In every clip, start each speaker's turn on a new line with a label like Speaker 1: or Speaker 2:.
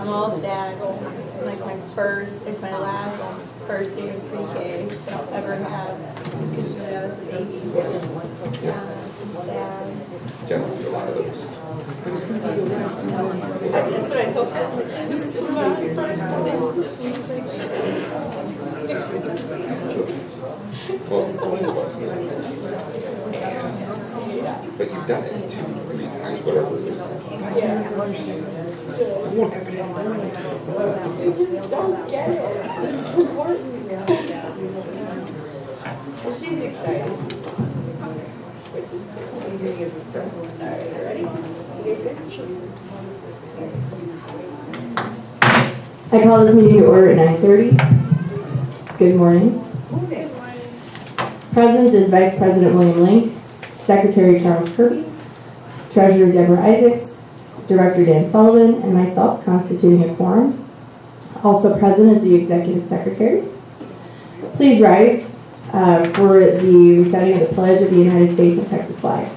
Speaker 1: I'm all sad. It's like it's my last first year of pre-K that I'll ever have. Because I was the baby. Yeah, it's sad.
Speaker 2: Generally, a lot of those.
Speaker 1: That's what I told her. This is the last person.
Speaker 2: Well, most of us know. But you've done it 2 or 3 times, whatever.
Speaker 1: I just don't get it. This is important. Well, she's excited. Which is good. Alright, ready? You guys
Speaker 3: I call this meeting to order at 9:30. Good morning. Present is Vice President William Link, Secretary Charles Kirby, Treasurer Deborah Isaacs, Director Dan Sullivan, and myself, constituting a quorum. Also present is the Executive Secretary. Please rise for the reciting of the Pledge of the United States and Texas flags.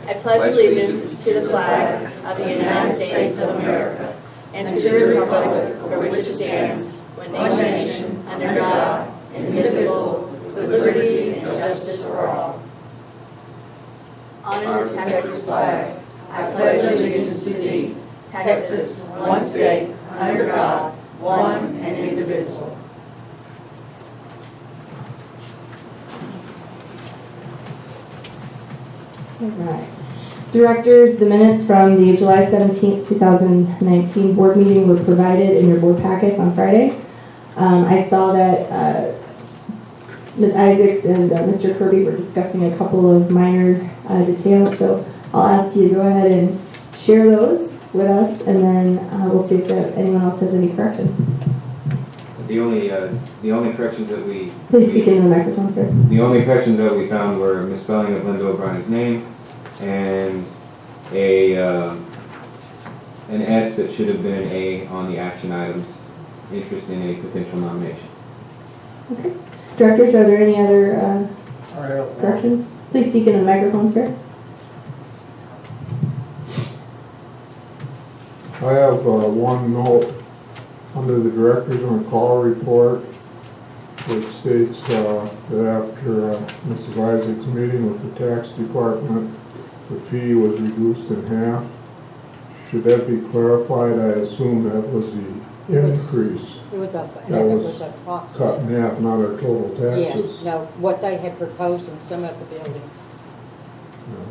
Speaker 1: I pledge allegiance to the flag of the United States of America and to the republic for which it stands, one nation, under God, indivisible, with liberty and justice for all. Honor the Texas flag. I pledge allegiance to thee, Texas, one state, under God, one and indivisible.
Speaker 3: All right. Directors, the minutes from the July 17th, 2019 board meeting were provided in your board packets on Friday. I saw that Ms. Isaacs and Mr. Kirby were discussing a couple of minor details, so I'll ask you to go ahead and share those with us, and then we'll see if anyone else has any corrections.
Speaker 4: The only corrections that we...
Speaker 3: Please speak into the microphone, sir.
Speaker 4: The only corrections that we found were misspelling of Linda O'Brien's name and an S that should have been an A on the action items, interest in a potential nomination.
Speaker 3: Okay. Directors, are there any other corrections? Please speak into the microphone, sir.
Speaker 5: I have one note under the directors on call report that states that after Mrs. Isaac's meeting with the tax department, the fee was reduced in half. Should that be clarified? I assume that was the increase.
Speaker 6: It was
Speaker 5: That
Speaker 6: approximate.
Speaker 5: cut in half, not our total taxes.
Speaker 6: Yes, no, what they had proposed in some of the buildings.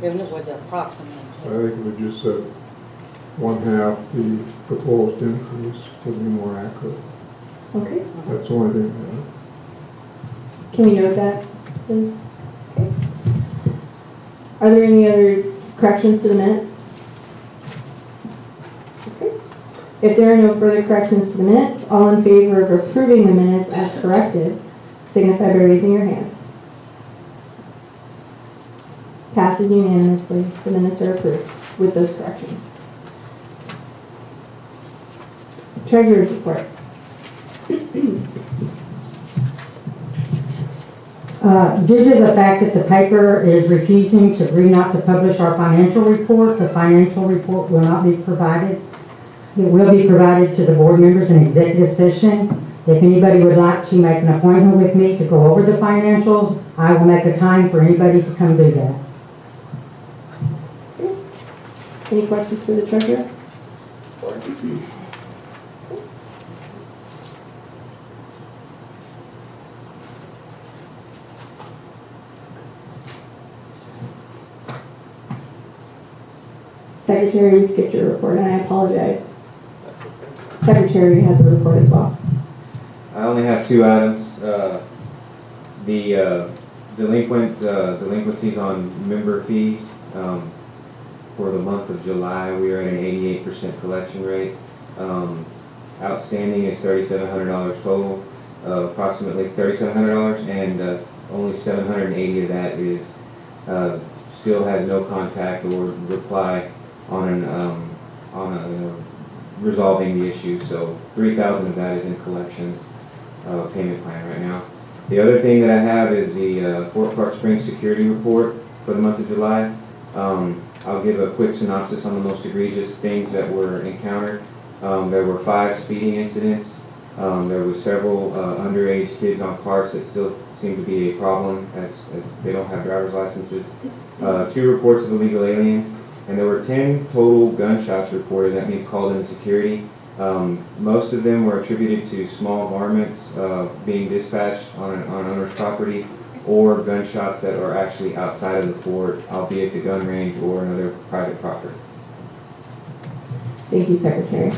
Speaker 5: Yeah.
Speaker 6: Even it was approximate.
Speaker 5: I think if it just said 1/2 the proposed increase would be more accurate.
Speaker 3: Okay.
Speaker 5: That's the only thing.
Speaker 3: Can we note that, please? Okay. Are there any other corrections to the minutes? Okay. If there are no further corrections to the minutes, all in favor of approving the minutes as corrected, signify by raising your hand. Passes unanimously. The minutes are approved with those corrections. Treasurer's report.
Speaker 7: Due to the fact that the paper is refusing to agree not to publish our financial report, the financial report will not be provided. It will be provided to the board members in executive session. If anybody would like to make an appointment with me to go over the financials, I will make a time for anybody to come do that.
Speaker 3: Any questions for the treasurer? Secretary, we skipped your report, and I apologize.
Speaker 4: That's okay.
Speaker 3: Secretary has a report as well.
Speaker 4: I only have 2 items. The delinquencies on member fees. For the month of July, we are at an 88% collection rate. Outstanding is $3,700 total, approximately $3,700, and only $780 of that is still has no contact or reply on resolving the issue. So 3,000 of that is in collections payment plan right now. The other thing that I have is the Fort Park Springs security report for the month of July. I'll give a quick synopsis on the most egregious things that were encountered. There were 5 speeding incidents. There were several underage kids on carts that still seem to be a problem as they don't have driver's licenses. 2 reports of illegal aliens, and there were 10 total gunshots reported. That means called into security. Most of them were attributed to small varmints being dispatched on owner's property, or gunshots that are actually outside of the fort, albeit the gun range or another private property.
Speaker 3: Thank you, Secretary.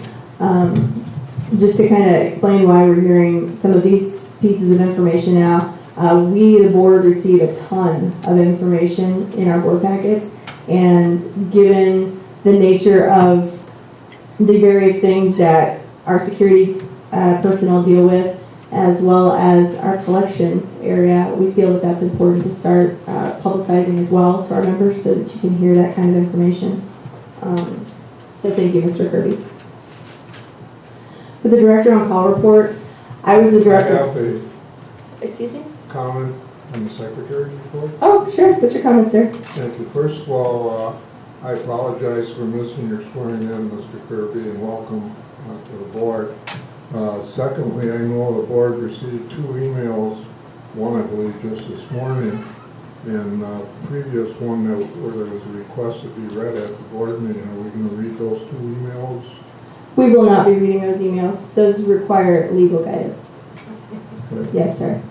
Speaker 3: Just to kind of explain why we're hearing some of these pieces of information now, we, the board, receive a ton of information in our board packets, and given the nature of the various things that our security personnel deal with, as well as our collections area, we feel that that's important to start publicizing as well to our members so that you can hear that kind of information. So thank you, Mr. Kirby. For the Director on Call report, I was the
Speaker 5: I
Speaker 3: Director.
Speaker 5: have a
Speaker 3: Excuse me?
Speaker 5: comment on the Secretary's report.
Speaker 3: Oh, sure. What's your comment, sir?
Speaker 5: Thank you. First of all, I apologize for missing your swearing in, Mr. Kirby, and welcome to the board. Secondly, I know the board received 2 emails, one I believe just this morning, and previous one where there was a request to be read at the board meeting. Are we going to read those 2 emails?
Speaker 3: We will not be reading those emails. Those require legal guidance.
Speaker 5: Okay.
Speaker 3: Yes, sir.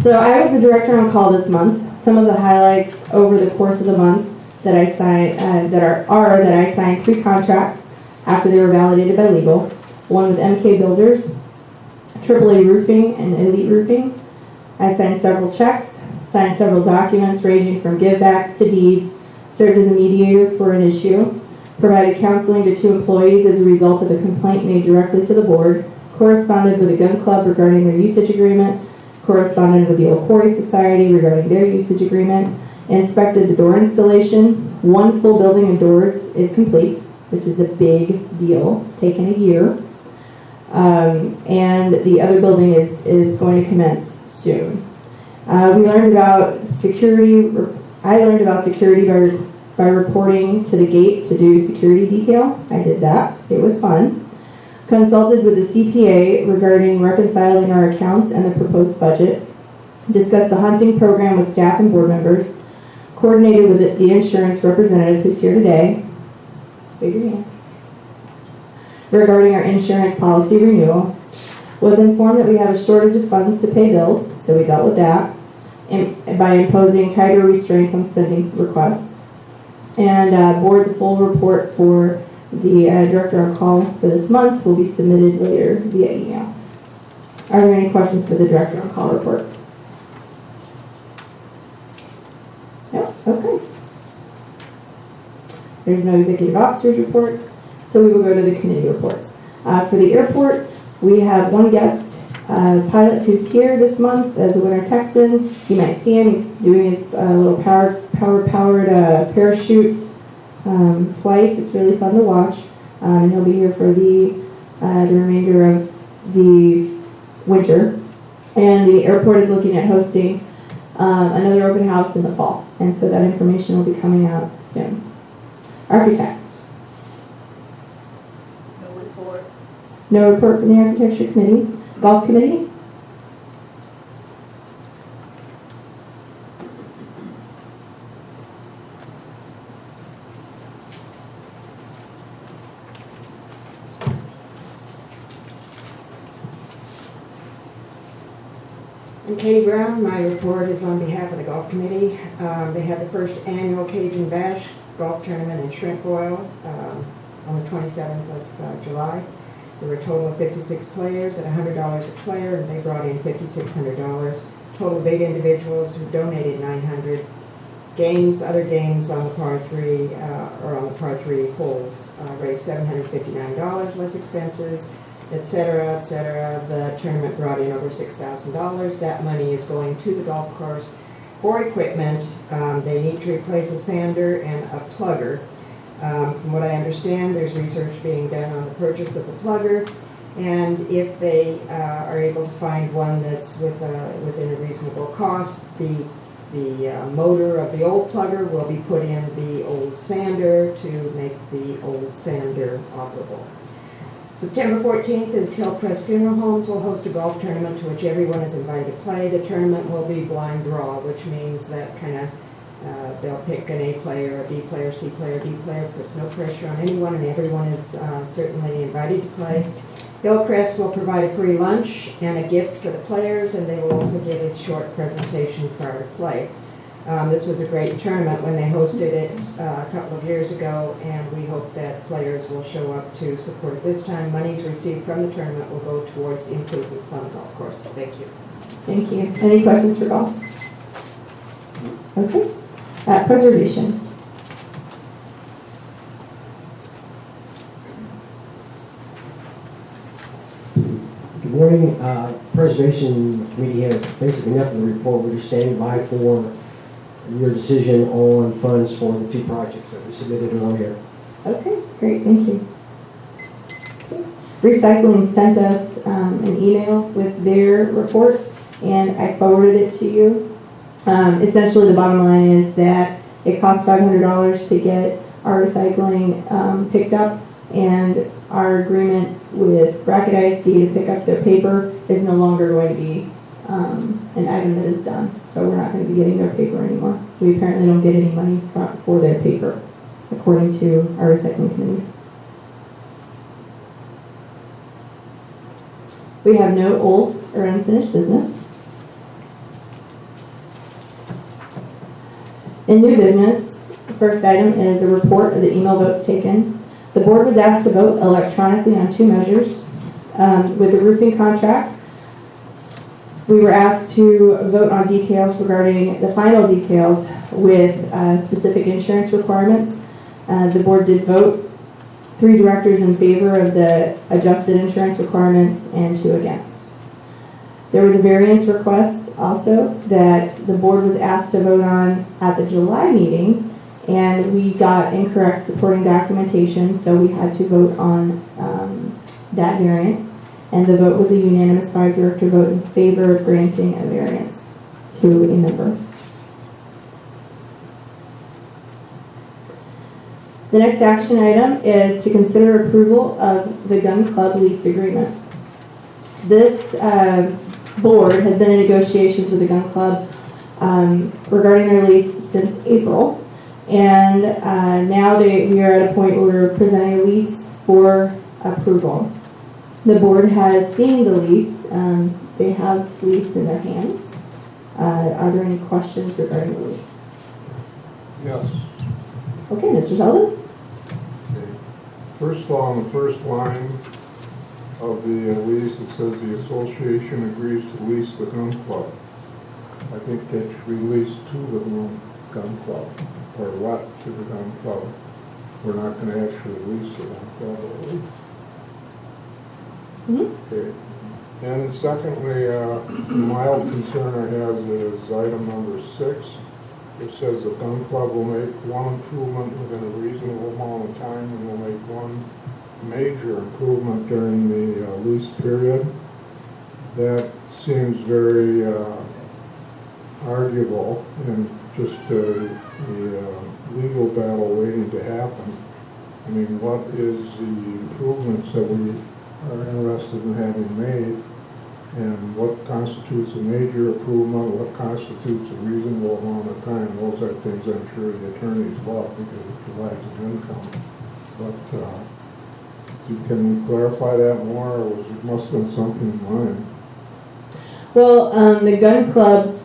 Speaker 3: So I was the Director on Call this month. Some of the highlights over the course of the month that I signed, that I signed 3 contracts after they were validated by legal. One with MK Builders, AAA Roofing, and Elite Roofing. I signed several checks, signed several documents ranging from givebacks to deeds, served as a mediator for an issue, provided counseling to 2 employees as a result of a complaint made directly to the board, corresponded with a gun club regarding their usage agreement, corresponded with the Old Quarry Society regarding their usage agreement, inspected the door installation. 1 full building of doors is complete, which is a big deal. It's taken a year. And the other building is going to commence soon. We learned about security. I learned about security by reporting to the gate to do security detail. I did that. It was fun. Consulted with the CPA regarding reconciling our accounts and the proposed budget. Discussed the hunting program with staff and board members. Coordinated with the insurance representative who's here today. Raise your hand. Regarding our insurance policy renewal. Was informed that we have a shortage of funds to pay bills, so we dealt with that by imposing tighter restraints on spending requests. And board, the full report for the Director on Call for this month will be submitted later via email. Are there any questions for the Director on Call report? No? Okay. There's no executive officer's report, so we will go to the committee reports. For the airport, we have 1 guest pilot who's here this month as a winter Texan. You might see him. He's doing his little power-powered parachute flight. It's really fun to watch. And he'll be here for the remainder of the winter. And the airport is looking at hosting another open house in the fall. And so that information will be coming out soon. Architects.
Speaker 1: No report.
Speaker 3: No report from the Architecture Committee. Golf Committee?
Speaker 8: I'm Katie Brown. My report is on behalf of the Golf Committee. They had the first annual Cajun Bash golf tournament in Shrimp Boil on the 27th of July. There were a total of 56 players at $100 a player, and they brought in $5,600. Total of 8 individuals who donated $900. Other games on the par 3 or on the par 3 holes raised $759, less expenses, etc., etc. The tournament brought in over $6,000. That money is going to the golf course for equipment. They need to replace a sander and a plugger. From what I understand, there's research being done on the purchase of the plugger, and if they are able to find one that's within a reasonable cost, the The motor of the old plugger will be put in the old sander to make the old sander operable. September 14th is Hillcrest Funeral Homes will host a golf tournament to which everyone is invited to play. The tournament will be blind draw, which means that they'll pick an A player, a B player, C player, D player, puts no pressure on anyone, and everyone is certainly invited to play. Hillcrest will provide a free lunch and a gift for the players, and they will also give a short presentation prior to play. This was a great tournament when they hosted it a couple of years ago, and we hope that players will show up to support it this time. Monies received from the tournament will go towards improvements on the golf course. Thank you.
Speaker 3: Thank you. Any questions for golf? Okay. Preservation.
Speaker 9: Good morning. Preservation Committee has basically nothing to report. We're just standing by for your decision on funds for the two projects that we submitted earlier.
Speaker 3: Okay, great, thank you. Okay. Recycling sent us an email with their report, and I forwarded it to you. Essentially, the bottom line is that it costs $500 to get our recycling picked up, and our agreement with Bracket ISD to pick up their paper is no longer going to be an item that is done. So we're not going to be getting their paper anymore. We apparently don't get any money for their paper, according to our recycling committee. We have no old or unfinished business. In new business, the first item is a report of the email votes taken. The board was asked to vote electronically on two measures. With the roofing contract, we were asked to vote on details regarding the final details with specific insurance requirements. The board did vote 3 directors in favor of the adjusted insurance requirements and 2 against. There was a variance request also that the board was asked to vote on at the July meeting, and we got incorrect supporting documentation, so we had to vote on that variance. And the vote was a unanimous 5-director vote in favor of granting a variance to a member. The next action item is to consider approval of the gun club lease agreement. This board has been in negotiations with the gun club regarding their lease since April. And now we are at a point where we're presenting a lease for approval. The board has seen the lease. They have the lease in their hands. Are there any questions regarding the lease?
Speaker 5: Yes.
Speaker 3: Okay, Mr. Sullivan?
Speaker 5: Okay. First of all, on the first line of the lease, it says the association agrees to lease the gun club. I think it should be leased to the gun club, or let to the gun club. We're not going to actually lease the gun club, are we? Okay. And secondly, the mild concern I have is item number 6. It says the gun club will make one improvement within a reasonable amount of time and will make one major improvement during the lease period. That seems very arguable and just the legal battle waiting to happen. I mean, what is the improvements that we are interested in having made, and what constitutes a major improvement, what constitutes a reasonable amount of time? Those are things I'm sure the attorneys love because it provides an income. But can we clarify that more, or must have been something in mind?
Speaker 3: Well, the gun club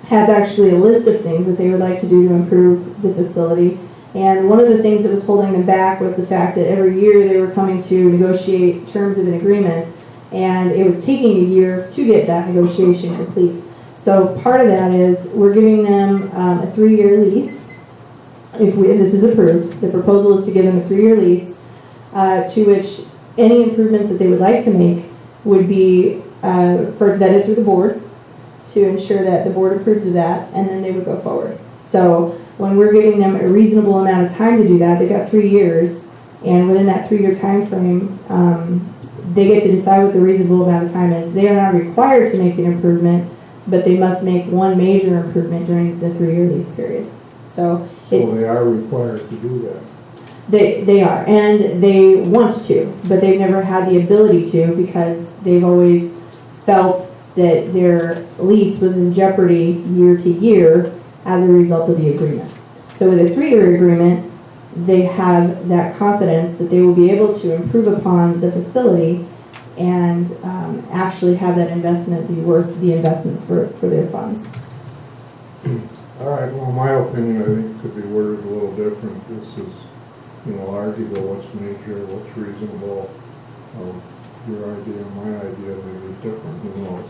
Speaker 3: has actually a list of things that they would like to do to improve the facility. And one of the things that was holding them back was the fact that every year they were coming to negotiate terms of an agreement, and it was taking a year to get that negotiation complete. So part of that is we're giving them a 3-year lease. If this is approved, the proposal is to give them a 3-year lease to which any improvements that they would like to make would be first vetted through the board to ensure that the board approves of that, and then they would go forward. So when we're giving them a reasonable amount of time to do that, they've got 3 years, and within that 3-year time frame, they get to decide what the reasonable amount of time is. They are not required to make an improvement, but they must make one major improvement during the 3-year lease period. So
Speaker 5: So they are required to do that.
Speaker 3: they are, and they want to, but they've never had the ability to because they've always felt that their lease was in jeopardy year to year as a result of the agreement. So with a 3-year agreement, they have that confidence that they will be able to improve upon the facility and actually have that investment be worth the investment for their funds.
Speaker 5: All right, well, my opinion, I think, could be worded a little different. This is, arguable what's major, what's reasonable. Your idea and my idea may be different, who knows?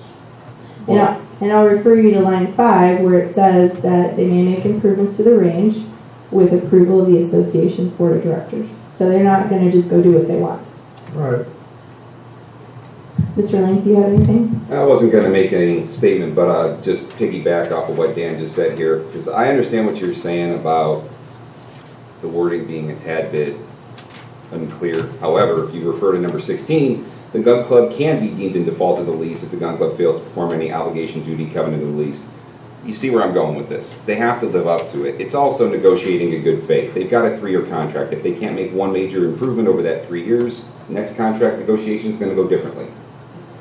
Speaker 3: And I'll refer you to line 5 where it says that they may make improvements to the range with approval of the association's board of directors. So they're not going to just go do what they want.
Speaker 5: Right.
Speaker 3: Mr. Link, do you have anything?
Speaker 2: I wasn't going to make any statement, but I'll just piggyback off of what Dan just said here, because I understand what you're saying about the wording being a tad bit unclear. However, if you refer to number 16, the gun club can be deemed in default as a lease if the gun club fails to perform any obligation, duty, covenant of the lease. You see where I'm going with this. They have to live up to it. It's also negotiating in good faith. They've got a 3-year contract. If they can't make one major improvement over that 3 years, next contract negotiation is going to go differently.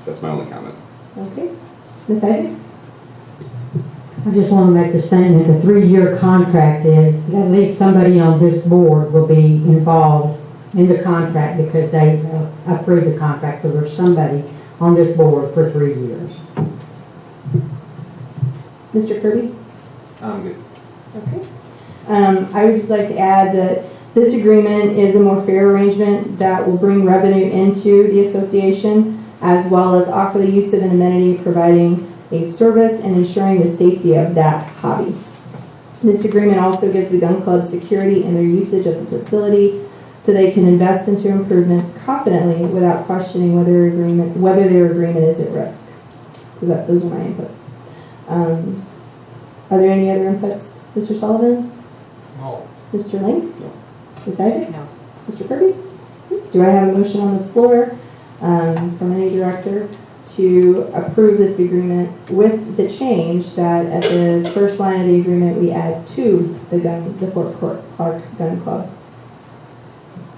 Speaker 2: That's my only comment.
Speaker 3: Okay. Ms. Isaacs?
Speaker 7: I just want to make the statement, the 3-year contract is, at least somebody on this board will be involved in the contract because they approved the contract, so there's somebody on this board for 3 years.
Speaker 3: Mr. Kirby?
Speaker 4: I'm good.
Speaker 3: Okay. I would just like to add that this agreement is a more fair arrangement that will bring revenue into the association, as well as offer the use of an amenity providing a service and ensuring the safety of that hobby. This agreement also gives the gun club security in their usage of the facility so they can invest into improvements confidently without questioning whether their agreement is at risk. So those are my inputs. Are there any other inputs? Mr. Sullivan?
Speaker 5: No.
Speaker 3: Mr. Link?
Speaker 2: No.
Speaker 3: Ms. Isaacs?
Speaker 6: No.
Speaker 3: Mr. Kirby? Do I have a motion on the floor from any director to approve this agreement with the change that at the first line of the agreement we add to the Fort Clark Gun Club?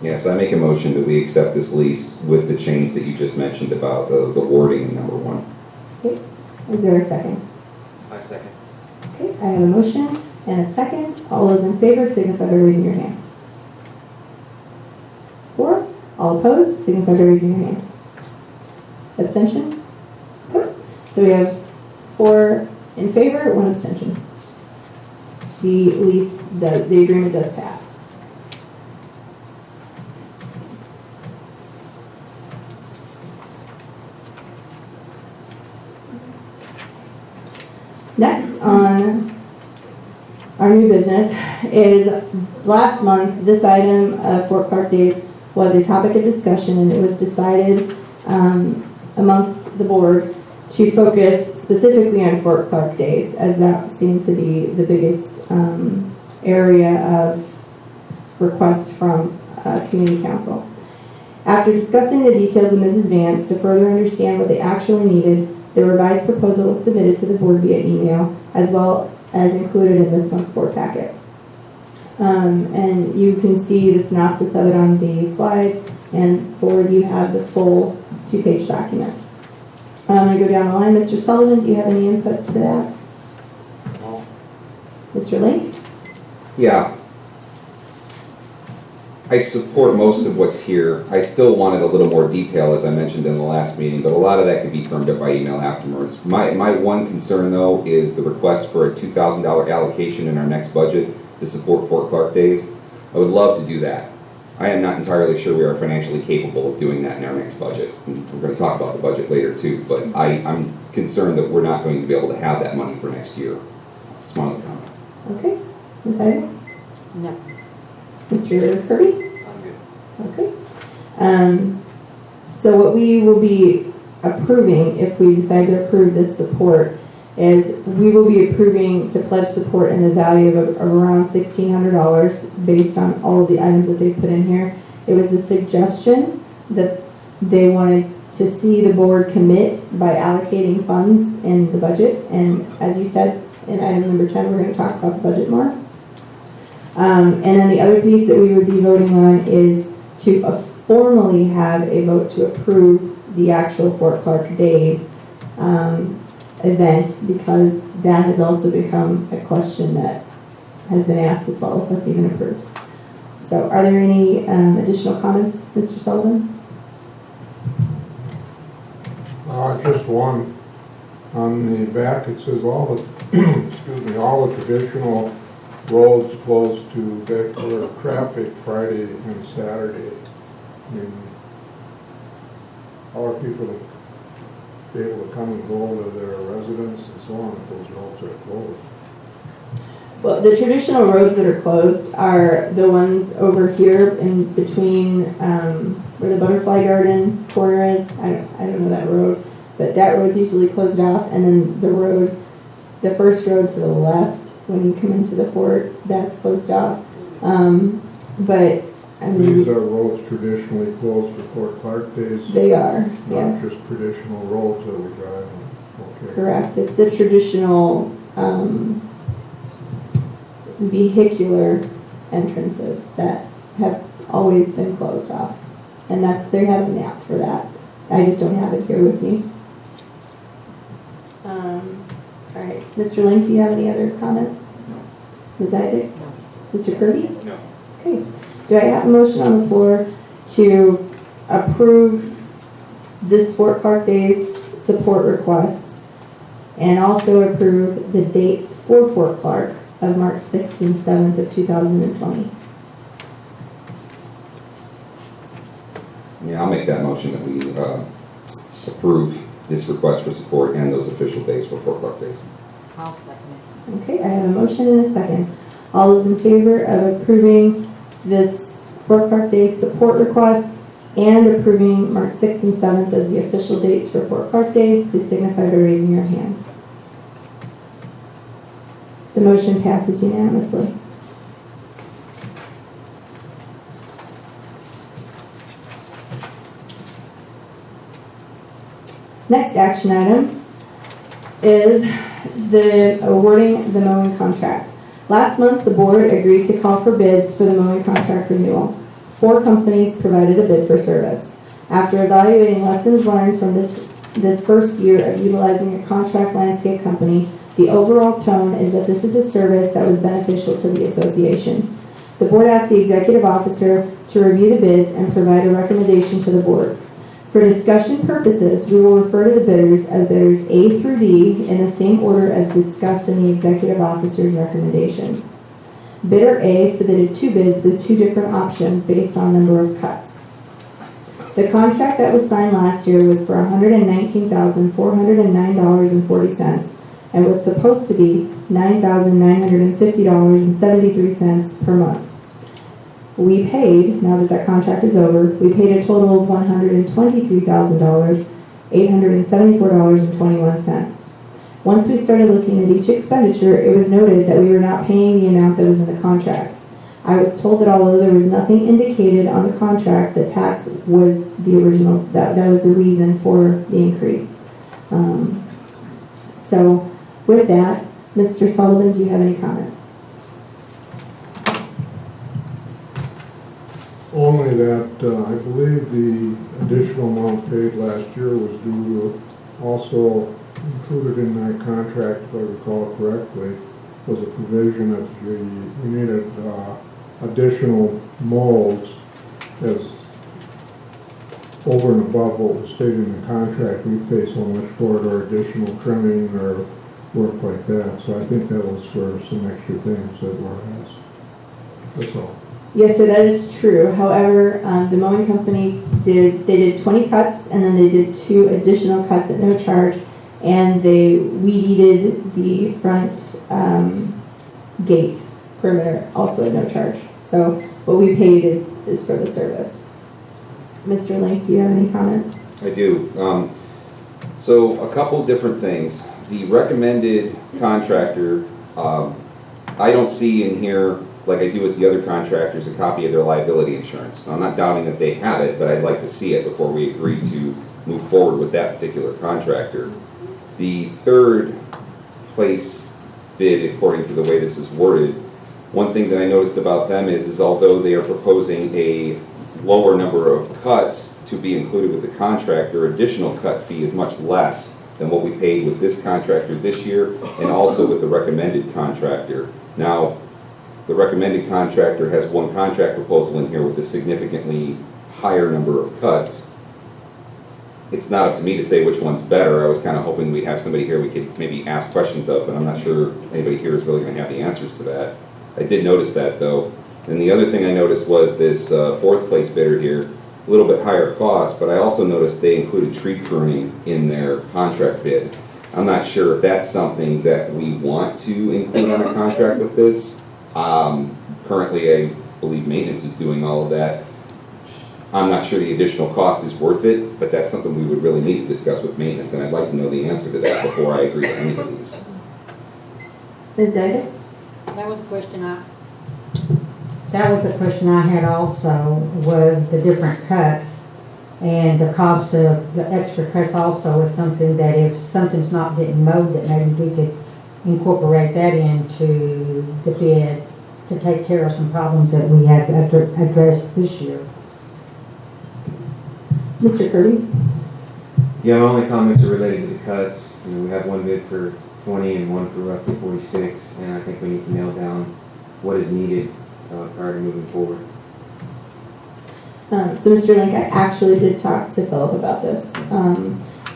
Speaker 2: Yes, I make a motion that we accept this lease with the change that you just mentioned about the wording in number 1.
Speaker 3: Okay. Is there a second?
Speaker 4: I second.
Speaker 3: Okay, I have a motion and a second. All those in favor signify by raising your hand. 4. All opposed signify by raising your hand. Abstention? Okay. So we have 4 in favor, 1 abstention. The agreement does pass. Next on our new business is last month, this item of Fort Clark Days was a topic of discussion, and it was decided amongst the board to focus specifically on Fort Clark Days, as that seemed to be the biggest area of request from Community Council. After discussing the details with Mrs. Vance to further understand what they actually needed, the revised proposal was submitted to the board via email, as well as included in this month's board packet. And you can see the synopsis of it on the slides, and board, you have the full 2-page document. I'm going to go down the line. Mr. Sullivan, do you have any inputs to that?
Speaker 5: No.
Speaker 3: Mr. Link?
Speaker 2: Yeah. I support most of what's here. I still wanted a little more detail, as I mentioned in the last meeting, but a lot of that could be firmed up by email afterwards. My one concern, though, is the request for a $2,000 allocation in our next budget to support Fort Clark Days. I would love to do that. I am not entirely sure we are financially capable of doing that in our next budget. And we're going to talk about the budget later, too, but I'm concerned that we're not going to be able to have that money for next year. That's my only comment.
Speaker 3: Okay. Ms. Isaacs?
Speaker 6: No.
Speaker 3: Mr. Kirby?
Speaker 4: I'm good.
Speaker 3: Okay. So what we will be approving, if we decide to approve this support, is we will be approving to pledge support in the value of around $1,600 based on all of the items that they put in here. It was a suggestion that they wanted to see the board commit by allocating funds in the budget. And as you said, in item number 10, we're going to talk about the budget more. And then the other piece that we would be voting on is to formally have a vote to approve the actual Fort Clark Days event, because that has also become a question that has been asked as well, if that's even approved. So are there any additional comments, Mr. Sullivan?
Speaker 5: Just one. On the back, it says all the, excuse me, all the traditional roads closed to vehicular traffic Friday and Saturday. I mean, how are people to be able to come and go to their residence and so on if those roads are closed?
Speaker 3: Well, the traditional roads that are closed are the ones over here in between where the Butterfly Garden corner is. I don't know that road, but that road's usually closed off, and then the first road to the left when you come into the fort, that's closed off. But I mean,
Speaker 5: these are roads traditionally closed for Fort Clark Days.
Speaker 3: They are,
Speaker 5: not
Speaker 3: yes.
Speaker 5: Just traditional roads that we drive on. Okay.
Speaker 3: Correct. It's the traditional vehicular entrances that have always been closed off. And they have a map for that. I just don't have it here with me. All right. Mr. Link, do you have any other comments? Ms. Isaacs? Mr. Kirby?
Speaker 2: No.
Speaker 3: Okay. Do I have a motion on the floor to approve this Fort Clark Days support request and also approve the dates for Fort Clark of March 6th and 7th of 2020?
Speaker 2: Yeah, I'll make that motion that we approve this request for support and those official dates for Fort Clark Days.
Speaker 6: I'll second it.
Speaker 3: Okay, I have a motion and a second. All those in favor of approving this Fort Clark Days support request and approving March 6th and 7th as the official dates for Fort Clark Days, please signify by raising your hand. The motion passes unanimously. Next action item is the awarding the mowing contract. Last month, the board agreed to call for bids for the mowing contract renewal. 4 companies provided a bid for service. After evaluating lessons learned from this first year of utilizing a contract landscape company, the overall tone is that this is a service that was beneficial to the association. The board asked the executive officer to review the bids and provide a recommendation to the board. For discussion purposes, we will refer to the bidders as bidders A through D in the same order as discussed in the executive officer's recommendations. Bidder A submitted 2 bids with 2 different options based on number of cuts. The contract that was signed last year was for $119,409.40 and was supposed to be $9,950.73 per month. We paid, now that that contract is over, we paid a total of $123,874.21. Once we started looking at each expenditure, it was noted that we were not paying the amount that was in the contract. I was told that although there was nothing indicated on the contract, that tax was the original, that was the reason for the increase. So with that, Mr. Sullivan, do you have any comments?
Speaker 5: Only that I believe the additional amount paid last year was due to, also included in that contract, if I recall correctly, was a provision that we needed additional molds as over and above what was stated in the contract. We pay so much for it, or additional trimming or work like that. So I think that was for some extra things that were asked. That's all.
Speaker 3: Yes, sir, that is true. However, the mowing company did 20 cuts, and then they did 2 additional cuts at no charge, and they weed-eated the front gate perimeter also at no charge. So what we paid is for the service. Mr. Link, do you have any comments?
Speaker 2: I do. So a couple different things. The recommended contractor, I don't see in here, like I do with the other contractors, a copy of their liability insurance. Now, I'm not doubting that they have it, but I'd like to see it before we agree to move forward with that particular contractor. The third place bid, according to the way this is worded, one thing that I noticed about them is although they are proposing a lower number of cuts to be included with the contract, their additional cut fee is much less than what we paid with this contractor this year and also with the recommended contractor. Now, the recommended contractor has one contract proposal in here with a significantly higher number of cuts. It's not up to me to say which one's better. I was kind of hoping we'd have somebody here we could maybe ask questions of, but I'm not sure anybody here is really going to have the answers to that. I did notice that though. And the other thing I noticed was this fourth place bidder here, a little bit higher cost, but I also noticed they included tree pruning in their contract bid. I'm not sure if that's something that we want to include on a contract with this. Currently, I believe maintenance is doing all of that. I'm not sure the additional cost is worth it, but that's something we would really need to discuss with maintenance, and I'd like to know the answer to that before I agree to any of these.
Speaker 3: Ms. Isaacs?
Speaker 6: That was a question
Speaker 7: That was the question I had also, was the different cuts. And the cost of the extra cuts also is something that if something's not getting mowed, that maybe we could incorporate that into the bid to take care of some problems that we had to address this year.
Speaker 3: Mr. Kirby?
Speaker 4: Yeah, my only comments are related to the cuts. You know, we have one bid for 20 and one for roughly 46, and I think we need to nail down what is needed prior to moving forward.
Speaker 3: So Mr. Link, I actually did talk to Philip about this.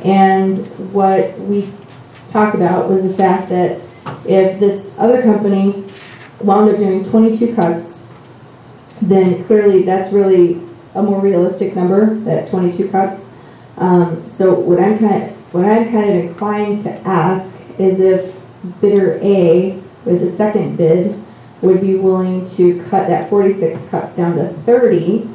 Speaker 3: And what we talked about was the fact that if this other company wound up doing 22 cuts, then clearly that's really a more realistic number, that 22 cuts. So what I'm kind of inclined to ask is if bidder A with the second bid would be willing to cut that 46 cuts down to 30,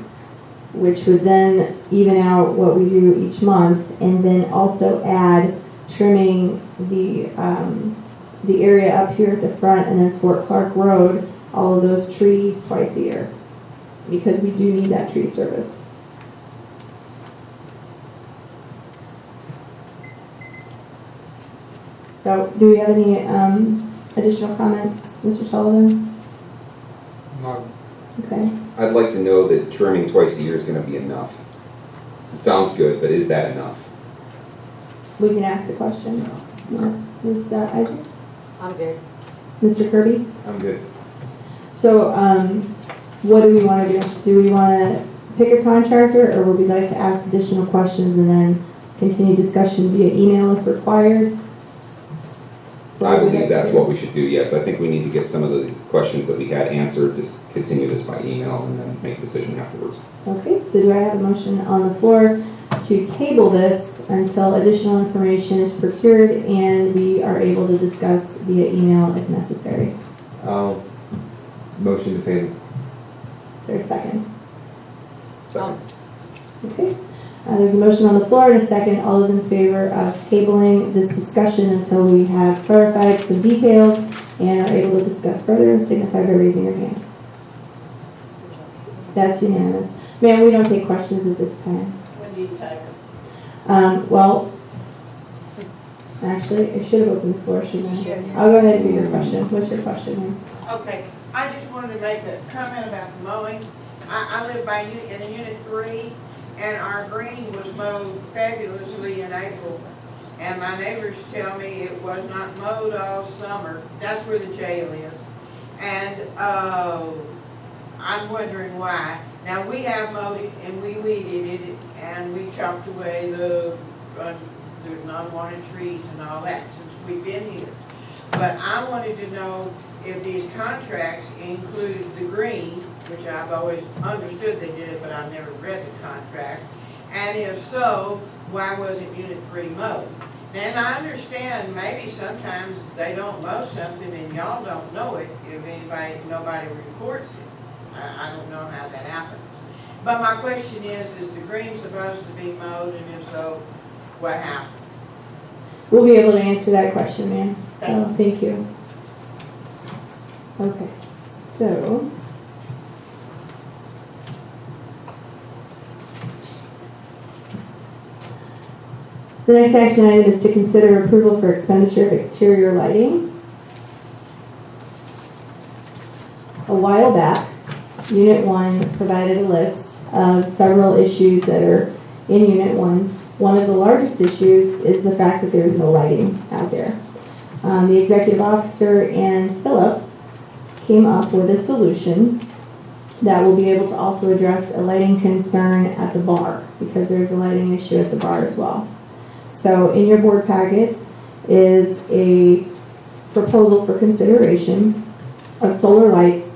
Speaker 3: which would then even out what we do each month, and then also add trimming the area up here at the front and then Fort Clark Road, all of those trees twice a year, because we do need that tree service. So, do we have any additional comments, Mr. Sullivan?
Speaker 5: Not,
Speaker 3: Okay.
Speaker 2: I'd like to know that trimming twice a year is going to be enough. It sounds good, but is that enough?
Speaker 3: We can ask the question. No. Ms. Isaacs?
Speaker 6: I'm good.
Speaker 3: Mr. Kirby?
Speaker 4: I'm good.
Speaker 3: So, what do we want to do? Do we want to pick a contractor, or would we like to ask additional questions and then continue discussion via email if required?
Speaker 2: I believe that's what we should do, yes. I think we need to get some of the questions that we had answered, just continue this by email and then make a decision afterwards.
Speaker 3: Okay, so do I have a motion on the floor to table this until additional information is procured and we are able to discuss via email if necessary?
Speaker 4: I'll motion to table.
Speaker 3: There's a second.
Speaker 2: Second.
Speaker 3: Okay. There's a motion on the floor and a second. All those in favor of tabling this discussion until we have clarified some details and are able to discuss further, signify by raising your hand. That's unanimous. Ma'am, we don't take questions at this time.
Speaker 6: When do you take them?
Speaker 3: Well, actually, I should have opened the floor, shouldn't
Speaker 6: You
Speaker 3: I?
Speaker 6: should.
Speaker 3: I'll go ahead and do your question. What's your question, ma'am?
Speaker 10: Okay, I just wanted to make a comment about the mowing. I live in Unit 3, and our green was mowed fabulously in April. And my neighbors tell me it was not mowed all summer. That's where the jail is. And I'm wondering why. Now, we have mowed it, and we weeded it, and we chopped away the unwanted trees and all that since we've been here. But I wanted to know if these contracts included the green, which I've always understood they did, but I've never read the contract. And if so, why wasn't Unit 3 mowed? And I understand maybe sometimes they don't mow something and y'all don't know it if nobody reports it. I don't know how that happens. But my question is the green supposed to be mowed, and if so, what happened?
Speaker 3: We'll be able to answer that question, ma'am. So, thank you. Okay, so. The next action item is to consider approval for expenditure of exterior lighting. A while back, Unit 1 provided a list of several issues that are in Unit 1. One of the largest issues is the fact that there is no lighting out there. The executive officer and Philip came up with a solution that will be able to also address a lighting concern at the bar, because there's a lighting issue at the bar as well. So in your board packets is a proposal for consideration of solar lights.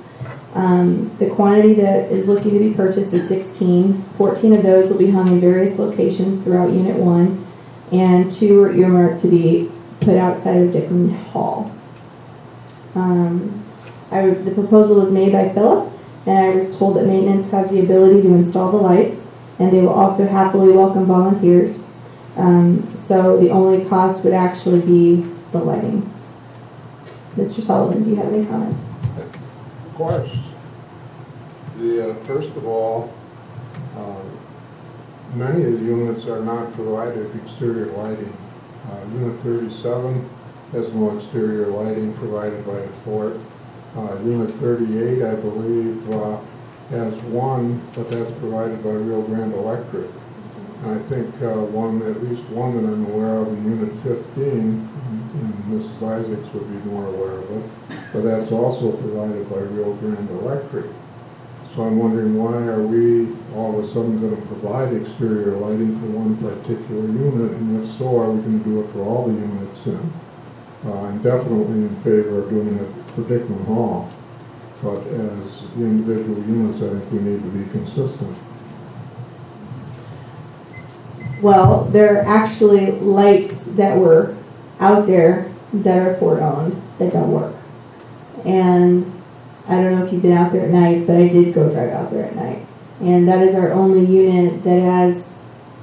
Speaker 3: The quantity that is looking to be purchased is 16. 14 of those will be hung in various locations throughout Unit 1, and 2 are earmarked to be put outside of Dickman Hall. The proposal was made by Philip, and I was told that maintenance has the ability to install the lights, and they will also happily welcome volunteers. So the only cost would actually be the lighting. Mr. Sullivan, do you have any comments?
Speaker 5: Of course. First of all, many of the units are not provided exterior lighting. Unit 37 has no exterior lighting provided by the fort. Unit 38, I believe, has one, but that's provided by Rio Grande Electric. And I think at least one that I'm aware of in Unit 15, and Mrs. Isaacs would be more aware of it, but that's also provided by Rio Grande Electric. So I'm wondering, why are we all of a sudden going to provide exterior lighting for one particular unit, and if so, are we going to do it for all the units then? I'm definitely in favor of doing it for Dickman Hall, but as the individual units, I think we need to be consistent.
Speaker 3: Well, there are actually lights that were out there that are Ford-owned that don't work. And I don't know if you've been out there at night, but I did go drive out there at night. And that is our only unit that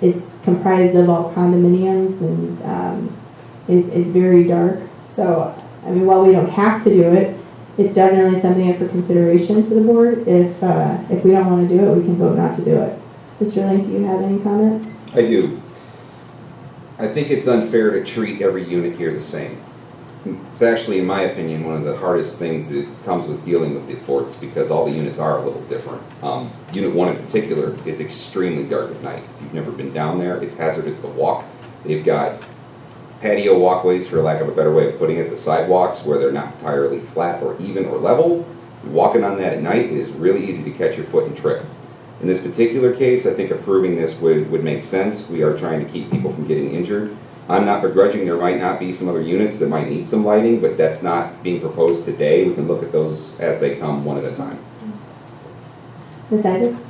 Speaker 3: it's comprised of all condominiums, and it's very dark. So, I mean, while we don't have to do it, it's definitely something for consideration to the board. If we don't want to do it, we can vote not to do it. Mr. Link, do you have any comments?
Speaker 2: I do. I think it's unfair to treat every unit here the same. It's actually, in my opinion, one of the hardest things that comes with dealing with the forts, because all the units are a little different. Unit 1 in particular is extremely dark at night. If you've never been down there, it's hazardous to walk. They've got patio walkways, for lack of a better way of putting it, the sidewalks where they're not entirely flat or even or level. Walking on that at night, it is really easy to catch your foot and trip. In this particular case, I think approving this would make sense. We are trying to keep people from getting injured. I'm not begrudging there might not be some other units that might need some lighting, but that's not being proposed today. We can look at those as they come one at a time.
Speaker 3: Ms. Isaacs?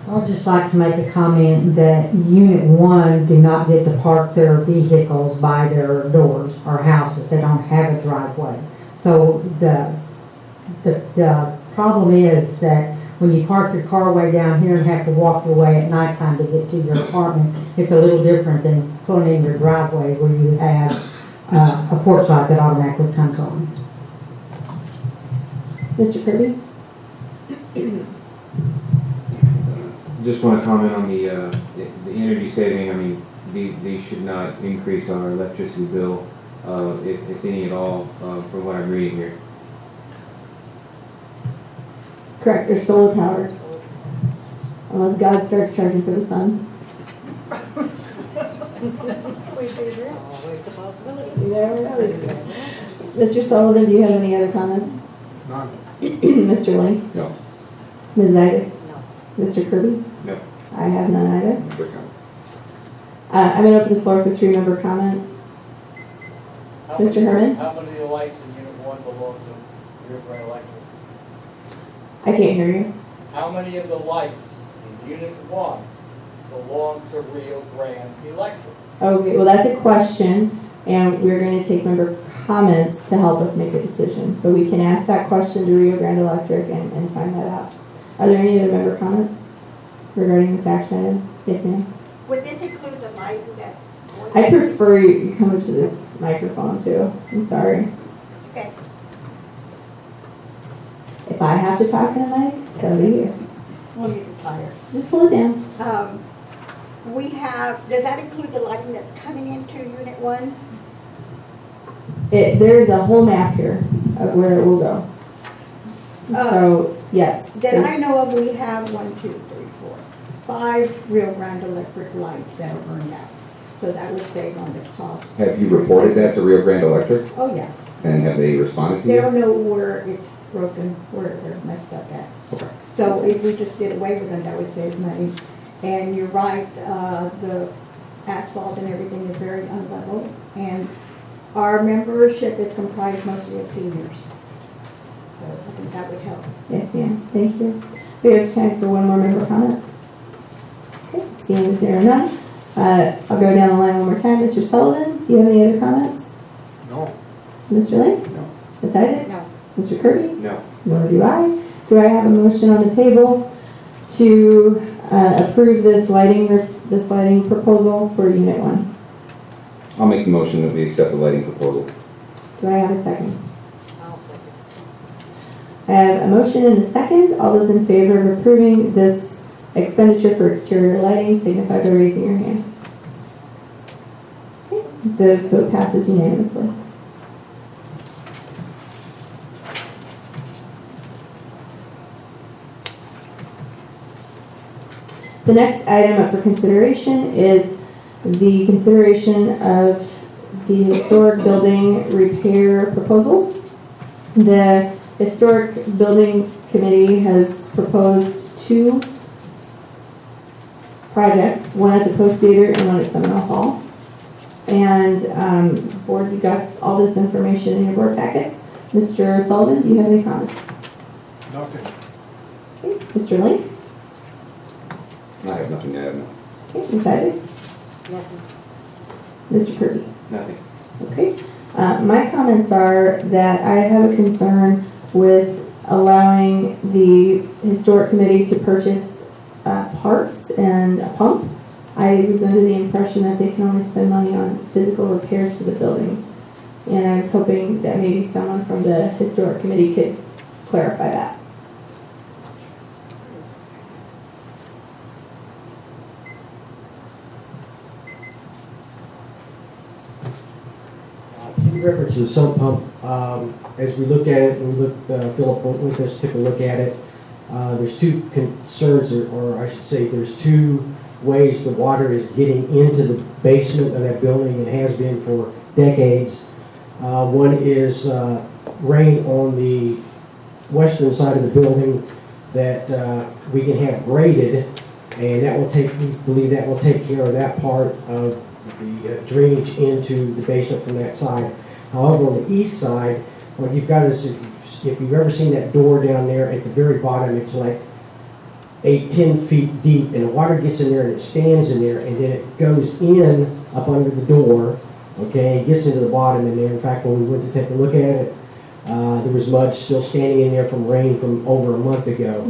Speaker 7: I'd just like to make a comment that Unit 1 do not get to park their vehicles by their doors or houses. They don't have a driveway. So the problem is that when you park your car way down here and have to walk your way at nighttime to get to your apartment, it's a little different than pulling in your driveway where you have a porch light that automatically comes on.
Speaker 3: Mr. Kirby?
Speaker 4: Just want to comment on the energy saving. I mean, these should not increase our electricity bill, if any at all, from what I'm reading here.
Speaker 3: Correct, they're solar powered. Unless God starts charging for the sun.
Speaker 6: Always a possibility.
Speaker 3: You never know. Mr. Sullivan, do you have any other comments?
Speaker 5: None.
Speaker 3: Mr. Link?
Speaker 2: No.
Speaker 3: Ms. Isaacs?
Speaker 6: No.
Speaker 3: Mr. Kirby?
Speaker 2: No.
Speaker 3: I have none either.
Speaker 2: Quick comments.
Speaker 3: I'm going to open the floor for 3-member comments. Mr. Herman?
Speaker 11: How many of the lights in Unit 1 belong to Rio Grande Electric?
Speaker 3: I can't hear you.
Speaker 11: How many of the lights in Unit 1 belong to Rio Grande Electric?
Speaker 3: Okay, well, that's a question, and we're going to take member comments to help us make a decision. But we can ask that question to Rio Grande Electric and find that out. Are there any other member comments regarding this action item? Yes, ma'am.
Speaker 6: Would this include the lighting that's?
Speaker 3: I prefer you come up to the microphone too. I'm sorry.
Speaker 6: Okay.
Speaker 3: If I have to talk in a mic, so do you.
Speaker 6: We'll use this higher.
Speaker 3: Just pull it down.
Speaker 6: we have, does that include the lighting that's coming into Unit 1?
Speaker 3: There's a whole map here of where it will go. So, yes.
Speaker 6: That I
Speaker 3: there's-
Speaker 6: know of, we have 1, 2, 3, 4, 5 Rio Grande electric lights that are burned out. So that would save on the cost.
Speaker 2: Have you reported that to Rio Grande Electric?
Speaker 6: Oh, yeah.
Speaker 2: And have they responded to
Speaker 6: They
Speaker 2: you?
Speaker 6: don't know where it's broken, where they're messed up at.
Speaker 2: Okay.
Speaker 6: So if we just did away with them, that would save money. And you're right, the asphalt and everything is very unlevel. And our membership is comprised mostly of seniors. So I think that would help.
Speaker 3: Yes, ma'am. Thank you. We have time for one more member comment. Okay, seeing as there are none, I'll go down the line one more time. Mr. Sullivan, do you have any other comments?
Speaker 5: No.
Speaker 3: Mr. Link?
Speaker 4: No.
Speaker 3: Ms. Isaacs?
Speaker 6: No.
Speaker 3: Mr. Kirby?
Speaker 4: No.
Speaker 3: Nor do I. Do I have a motion on the table to approve this lighting proposal for Unit 1?
Speaker 2: I'll make the motion that we accept the lighting proposal.
Speaker 3: Do I have a second? I have a motion and a second. All those in favor of approving this expenditure for exterior lighting signify by raising your hand. Okay. The vote passes unanimously. The next item up for consideration is the consideration of the historic building repair proposals. The Historic Building Committee has proposed 2 projects, one at the Post Theater and one at Seminole Hall. And board, you got all this information in your board packets. Mr. Sullivan, do you have any comments?
Speaker 5: Nothing.
Speaker 3: Okay. Mr. Link?
Speaker 2: I have nothing to add. No.
Speaker 3: Okay. Ms. Isaacs?
Speaker 6: Nothing.
Speaker 3: Mr. Kirby?
Speaker 4: Nothing.
Speaker 3: Okay. My comments are that I have a concern with allowing the Historic Committee to purchase parts and a pump. I was under the impression that they can only spend money on physical repairs to the buildings. And I was hoping that maybe someone from the Historic Committee could clarify that.
Speaker 9: In reference to the sump pump, as we look at it, Philip went with us, took a look at it. There's 2 concerns, or I should say, there's 2 ways the water is getting into the basement of that building and has been for decades. One is rain on the western side of the building that we can have graded, and that will we believe that will take care of that part of the drainage into the basement from that side. However, on the east side, what you've got is, if you've ever seen that door down there at the very bottom, it's like 8-10 feet deep, and the water gets in there and it stands in there, and then it goes in up under the door, okay, and gets into the bottom in there. In fact, when we went to take a look at it, there was mud still standing in there from rain from over a month ago.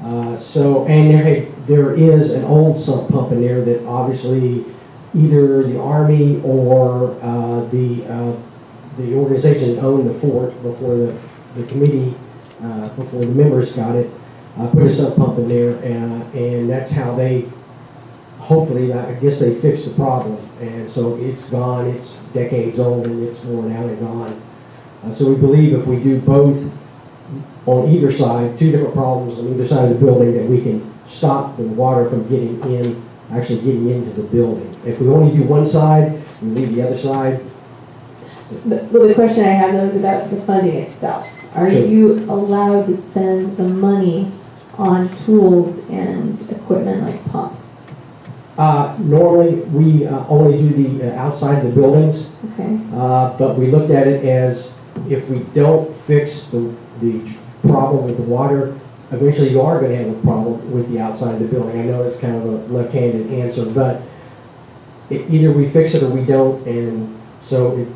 Speaker 9: And there is an old sump pump in there that obviously either the Army or the organization that owned the fort before the committee, before the members got it, put a sump pump in there, and that's how they, hopefully, I guess they fixed the problem. And so it's gone, it's decades old, and it's worn out and gone. So we believe if we do both on either side, 2 different problems on either side of the building, that we can stop the water from getting in, actually getting into the building. If we only do one side, we leave the other side.
Speaker 3: But the question I have though is about the funding itself. Are
Speaker 9: Sure.
Speaker 3: you allowed to spend the money on tools and equipment like pumps?
Speaker 9: Normally, we only do the outside of the buildings,
Speaker 3: Okay.
Speaker 9: but we looked at it as if we don't fix the problem with the water, eventually you are going to have a problem with the outside of the building. I know it's kind of a left-handed answer, but either we fix it or we don't, and so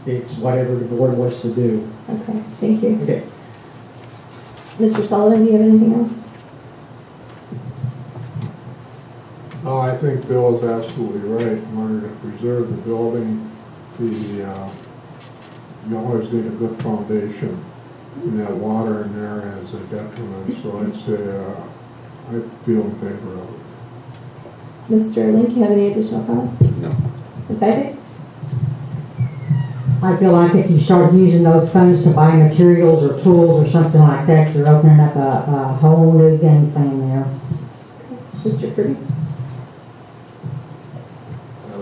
Speaker 9: it's whatever the board wants to do.
Speaker 3: Okay, thank you.
Speaker 9: Okay.
Speaker 3: Mr. Sullivan, do you have anything else?
Speaker 5: No, I think Bill is absolutely right. In order to preserve the building, you always need a good foundation. And that water in there is a detriment, so I'd say I feel in favor of it.
Speaker 3: Mr. Link, you have any additional comments?
Speaker 2: No.
Speaker 3: Ms. Isaacs?
Speaker 7: I feel like if you start using those funds to buy materials or tools or something like that, you're opening up a whole new game plan there.
Speaker 3: Mr. Kirby?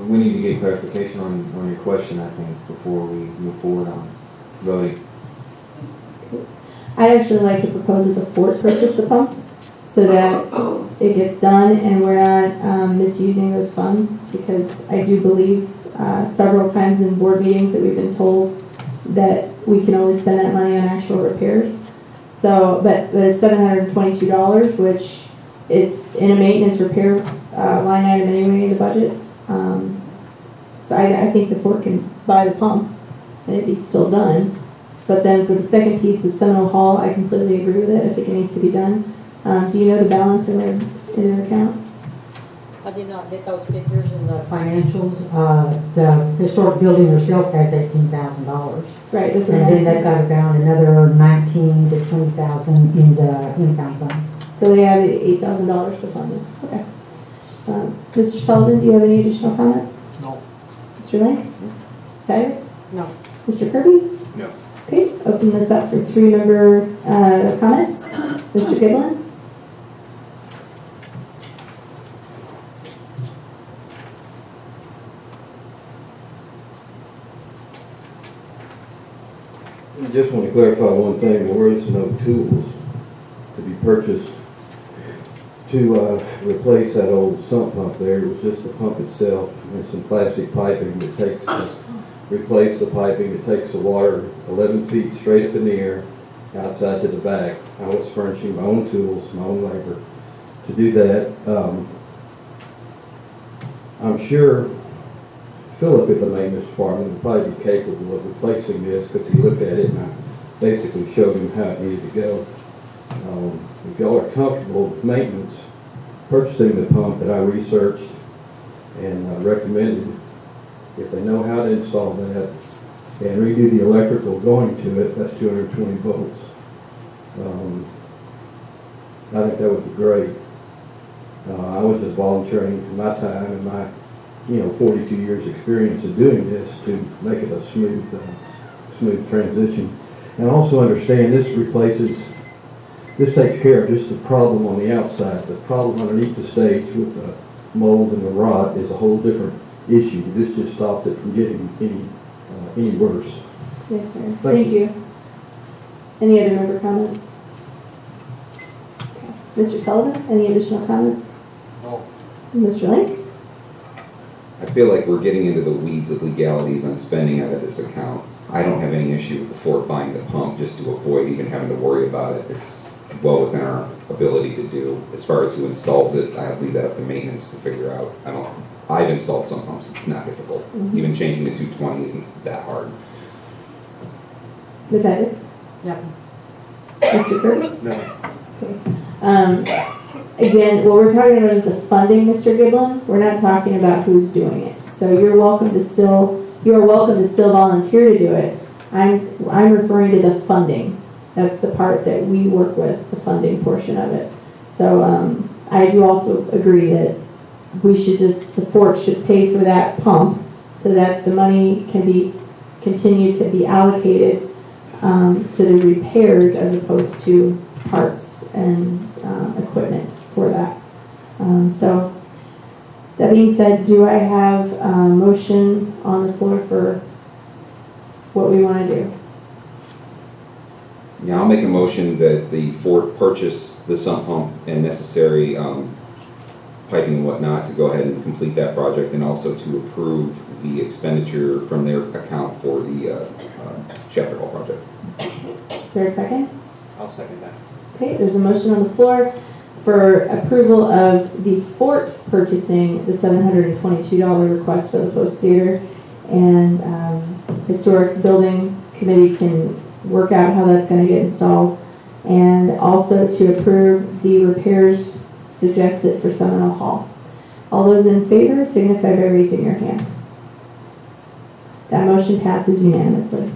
Speaker 4: We need to get clarification on your question, I think, before we move forward on voting.
Speaker 3: I'd actually like to propose that the Fort purchase the pump so that it gets done and we're not misusing those funds, because I do believe several times in board meetings that we've been told that we can only spend that money on actual repairs. So, but it's $722, which it's in a maintenance repair line item anyway in the budget. So I think the Fort can buy the pump and it'd be still done. But then for the second piece with Seminole Hall, I completely agree with it. I think it needs to be done. Do you know the balance in their account?
Speaker 7: I did not get those figures in the financials. The historic building itself has $18,000.
Speaker 3: Right.
Speaker 7: And then they've got about another 19 to 20,000 in the impound fund.
Speaker 3: So they have $8,000 to fund this. Okay. Mr. Sullivan, do you have any additional comments?
Speaker 11: No.
Speaker 3: Mr. Link? Cyrus?
Speaker 6: No.
Speaker 3: Mr. Kirby?
Speaker 4: No.
Speaker 3: Okay, open this up for 3-member comments. Mr. Giblin?
Speaker 12: I just want to clarify one thing. There is no tools to be purchased to replace that old sump pump there. It was just the pump itself and some plastic piping that takes to replace the piping that takes the water 11 feet straight up in the air outside to the back. I was furnishing my own tools, my own labor to do that. I'm sure Philip at the maintenance department would probably be capable of replacing this, because he looked at it and I basically showed him how it needed to go. If y'all are comfortable with maintenance, purchasing the pump that I researched and recommended, if they know how to install that and redo the electrical going to it, that's 220 volts. I think that would be great. I was just volunteering my time and my 42 years experience of doing this to make it a smooth transition. And also understand this takes care of just the problem on the outside. The problem underneath the stage with the mold and the rot is a whole different issue. This just stops it from getting any worse.
Speaker 3: Yes, sir. Thank you. Any other member comments? Okay. Mr. Sullivan, any additional comments?
Speaker 11: No.
Speaker 3: Mr. Link?
Speaker 2: I feel like we're getting into the weeds of legalities on spending out of this account. I don't have any issue with the Fort buying the pump just to avoid even having to worry about it. It's well within our ability to do. As far as who installs it, I leave that up to maintenance to figure out. I've installed some pumps, it's not difficult. Even changing the 220 isn't that hard.
Speaker 3: Ms. Isaacs?
Speaker 6: Nothing.
Speaker 3: Mr. Kirk?
Speaker 4: No.
Speaker 3: Okay. Again, what we're talking about is the funding, Mr. Giblin. We're not talking about who's doing it. So you're welcome to still volunteer to do it. I'm referring to the funding. That's the part that we work with, the funding portion of it. So I do also agree that the Fort should pay for that pump so that the money can be continued to be allocated to the repairs as opposed to parts and equipment for that. So that being said, do I have a motion on the floor for what we want to do?
Speaker 2: Yeah, I'll make a motion that the Fort purchase the sump pump and necessary piping and whatnot to go ahead and complete that project, and also to approve the expenditure from their account for the chapter hall project.
Speaker 3: Is there a second?
Speaker 4: I'll second that.
Speaker 3: Okay, there's a motion on the floor for approval of the Fort purchasing the $722 request for the Post Theater, and Historic Building Committee can work out how that's going to get installed, and also to approve the repairs suggested for Seminole Hall. All those in favor signify by raising your hand. That motion passes unanimously.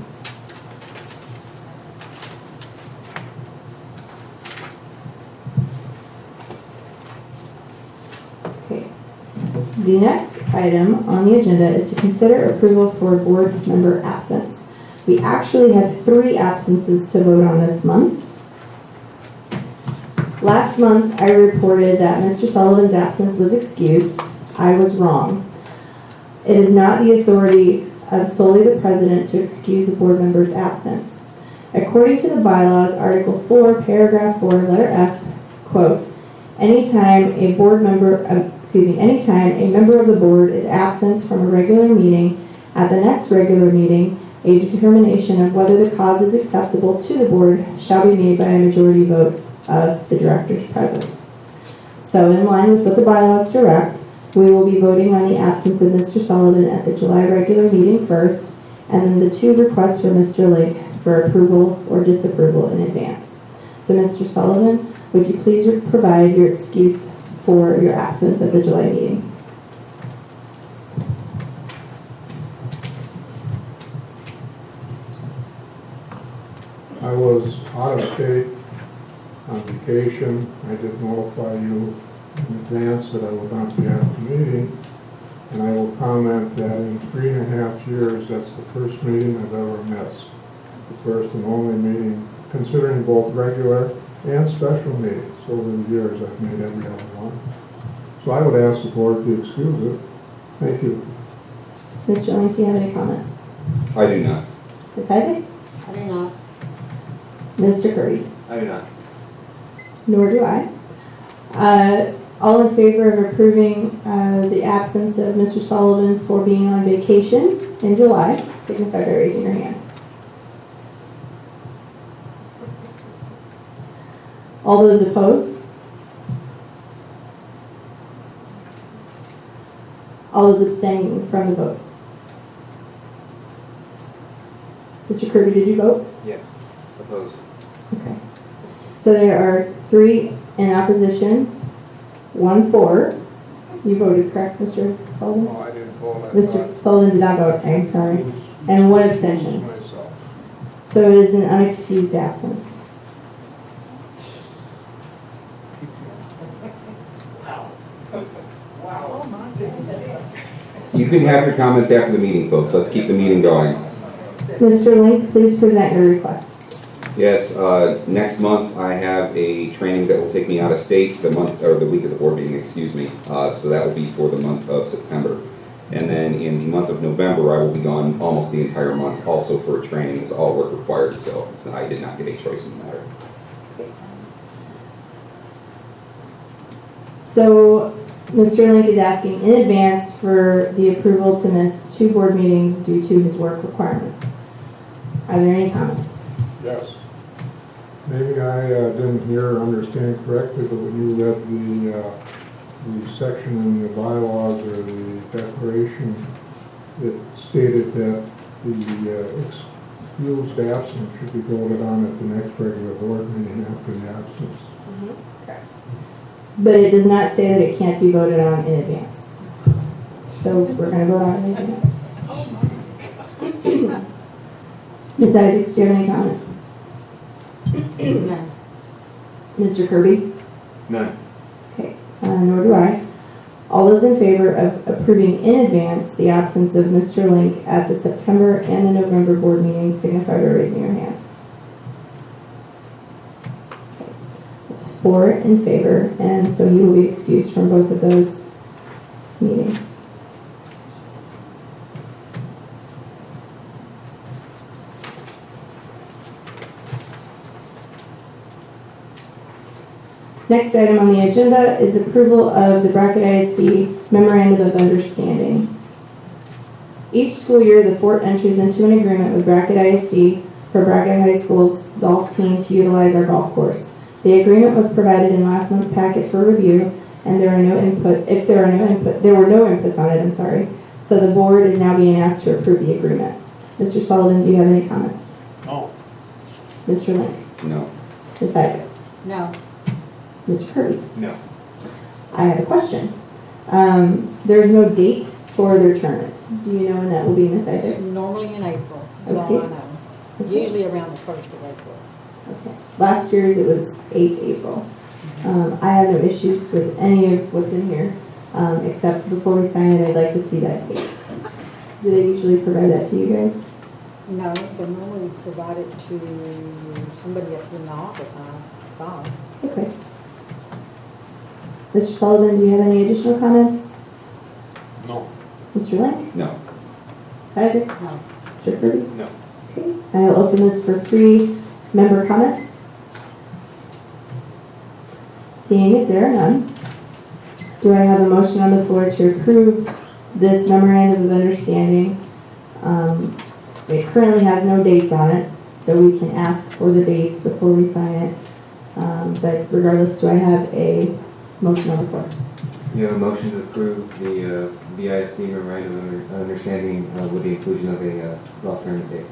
Speaker 3: Okay. The next item on the agenda is to consider approval for board member absence. We actually have 3 absences to vote on this month. Last month, I reported that Mr. Sullivan's absence was excused. I was wrong. It is not the authority of solely the president to excuse a board member's absence. According to the bylaws, Article 4, Paragraph 4, letter F, quote, anytime a member of the board is absent from a regular meeting, at the next regular meeting, a determination of whether the cause is acceptable to the board shall be made by a majority vote of the directors present. So in line with what the bylaws direct, we will be voting on the absence of Mr. Sullivan at the July regular meeting first, and then the 2 requests for Mr. Link for approval or disapproval in advance. So Mr. Sullivan, would you please provide your excuse for your absence at the July meeting?
Speaker 5: I was out of state on vacation. I did notify you in advance that I would not be at the meeting. And I will comment that in 3.5 years, that's the first meeting I've ever missed. The first and only meeting, considering both regular and special meetings. Over the years, I've made every other one. So I would ask the board to excuse it. Thank you.
Speaker 3: Mr. Link, do you have any comments?
Speaker 2: I do not.
Speaker 3: Ms. Isaacs?
Speaker 6: I do not.
Speaker 3: Mr. Curry?
Speaker 4: I do not.
Speaker 3: Nor do I. All in favor of approving the absence of Mr. Sullivan for being on vacation in July, signify by raising your hand. All those opposed? All those abstaining from the vote? Mr. Kirby, did you vote?
Speaker 4: Yes. Opposed.
Speaker 3: Okay. So there are 3 in opposition, 1 for. You voted, correct, Mr. Sullivan?
Speaker 5: Oh, I didn't vote.
Speaker 3: Mr. Sullivan did not vote, I'm sorry. And 1 abstention.
Speaker 5: Myself.
Speaker 3: So it is an unexcused absence.
Speaker 2: You can have your comments after the meeting, folks. Let's keep the meeting going.
Speaker 3: Mr. Link, please present your requests.
Speaker 2: Yes, next month I have a training that will take me out of state, the week of the board meeting, excuse me. So that will be for the month of September. And then in the month of November, I will be gone almost the entire month, also for a training. It's all work required, so I did not get a choice in the matter.
Speaker 3: So Mr. Link is asking in advance for the approval to miss 2 board meetings due to his work requirements. Are there any comments?
Speaker 5: Yes. Maybe I didn't hear or understand correctly, but when you read the section in the bylaws or the declaration, it stated that the excused absence should be voted on at the next regular board meeting after the absence.
Speaker 3: Correct. But it does not say that it can't be voted on in advance. So we're going to vote on it in advance. Ms. Isaacs, do you have any comments?
Speaker 6: None.
Speaker 3: Mr. Kirby?
Speaker 4: None.
Speaker 3: Okay, nor do I. All those in favor of approving in advance the absence of Mr. Link at the September and the November board meetings signify by raising your hand. Okay. It's 4 in favor, and so he will be excused from both of those meetings. Next item on the agenda is approval of the Brackett ISD Memorandum of Understanding. Each school year, the Fort enters into an agreement with Brackett ISD for Brackett High School's golf team to utilize our golf course. The agreement was provided in last month's packet for review, and there were no inputs on it, So the board is now being asked to approve the agreement. Mr. Sullivan, do you have any comments?
Speaker 5: No.
Speaker 3: Mr. Link?
Speaker 2: No.
Speaker 3: Ms. Isaacs?
Speaker 6: No.
Speaker 3: Mr. Kirby?
Speaker 4: No.
Speaker 3: I have a question. There's no date for their tournament. Do you know when that will be, Ms.
Speaker 13: It's
Speaker 3: Isaacs?
Speaker 13: normally in April, is all I
Speaker 3: Okay.
Speaker 13: know.
Speaker 3: Okay.
Speaker 13: Usually around the 1st of April.
Speaker 3: Okay. Last year's it was 8 April. I have no issues with any of what's in here. except before we sign it, I'd like to see that date. Do they usually provide that to you guys?
Speaker 13: No, they normally provide it to somebody that's in the office, Bob.
Speaker 3: Okay. Mr. Sullivan, do you have any additional comments?
Speaker 5: No.
Speaker 3: Mr. Link?
Speaker 2: No.
Speaker 3: Ms. Isaacs?
Speaker 13: No.
Speaker 3: Mr. Kirby?
Speaker 5: No.
Speaker 3: Okay, I'll open this for 3 member comments. Seeing as there are none, do I have a motion on the floor to approve this memorandum of understanding? It currently has no dates on it, so we can ask for the dates before we sign it. But regardless, do I have a motion on the floor?
Speaker 4: You have a motion to approve the BISD memorandum of understanding with the inclusion of a golf tournament date.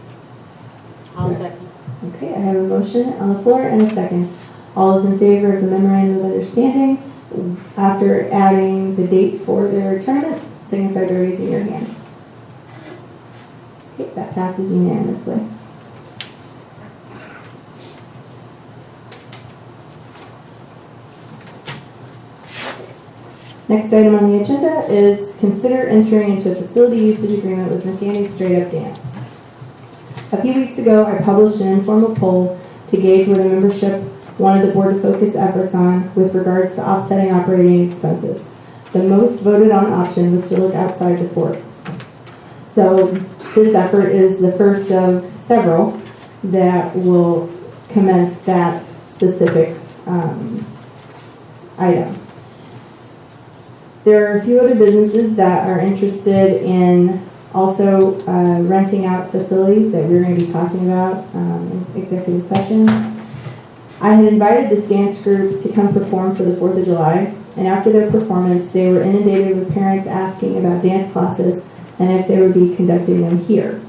Speaker 13: I'll second.
Speaker 3: Okay, I have a motion on the floor and a second. All is in favor of the memorandum of understanding after adding the date for their tournament, signify by raising your hand. Okay, that passes unanimously. Next item on the agenda is consider entering into a facility usage agreement with Miss Annie's Straight Up Dance. A few weeks ago, I published an informal poll to gauge where the membership wanted the board to focus efforts on with regards to offsetting operating expenses. The most voted on option was to look outside the fort. So this effort is the first of several that will commence that specific item. There are a few other businesses that are interested in also renting out facilities that we're going to be talking about in executive session. I had invited this dance group to come perform for the 4th of July, and after their performance, they were inundated with parents asking about dance classes and if they would be conducting them here.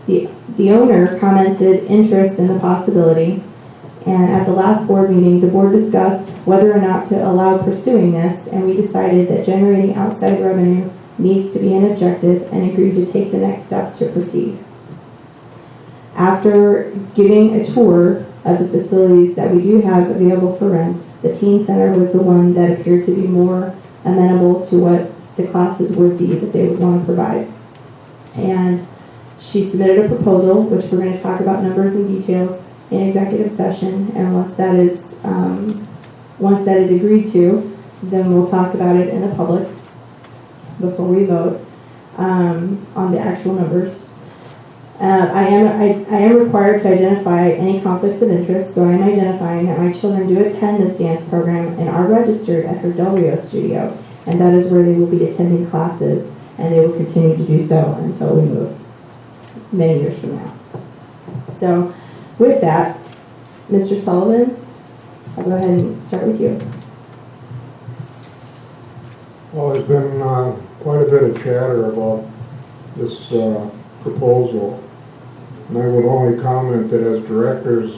Speaker 3: The owner commented interest in the possibility, and at the last board meeting, the board discussed whether or not to allow pursuing this, and we decided that generating outside revenue needs to be an objective and agreed to take the next steps to proceed. After giving a tour of the facilities that we do have available for rent, the teen center was the one that appeared to be more amenable to what the classes would be that they would want to provide. And she submitted a proposal, which we're going to talk about numbers and details in executive session, and once that is agreed to, then we'll talk about it in the public before we vote on the actual numbers. I am required to identify any conflicts of interest, so I'm identifying that my children do attend this dance program and are registered at her Del Rio studio, and that is where they will be attending classes, and they will continue to do so until we move many years from now. So with that, Mr. Sullivan, I'll go ahead and start with you.
Speaker 5: Well, there's been quite a bit of chatter about this proposal, and I would only comment that as directors,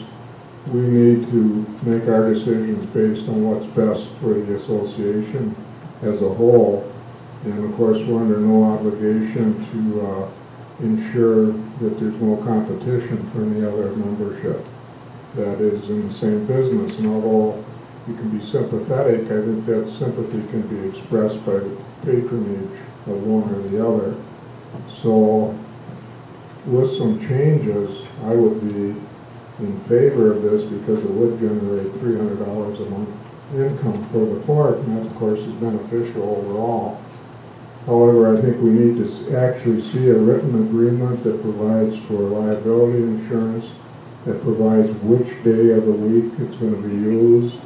Speaker 5: we need to make our decisions based on what's best for the association as a whole. And of course, we're under no obligation to ensure that there's no competition for any other membership that is in the same business. And although you can be sympathetic, I think that sympathy can be expressed by the patronage of one or the other. So with some changes, I would be in favor of this because it would generate $300 a month income for the fort, and that of course is beneficial overall. However, I think we need to actually see a written agreement that provides for liability insurance, that provides which day of the week it's going to be used,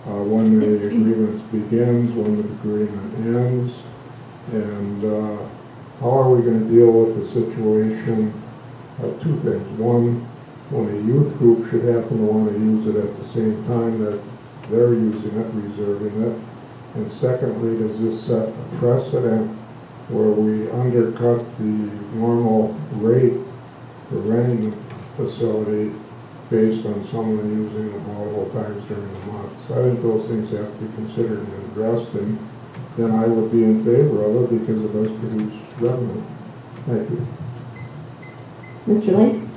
Speaker 5: when the agreement begins, when the agreement ends, and how are we going to deal with the situation of two things. One, when a youth group should happen to want to use it at the same time that they're using it, reserving it. And secondly, does this set a precedent where we undercut the normal rate for renting the facility based on someone using it multiple times during the month? So I think those things have to be considered and addressed, and then I would be in favor of it because it does produce revenue. Thank you.
Speaker 3: Mr. Link?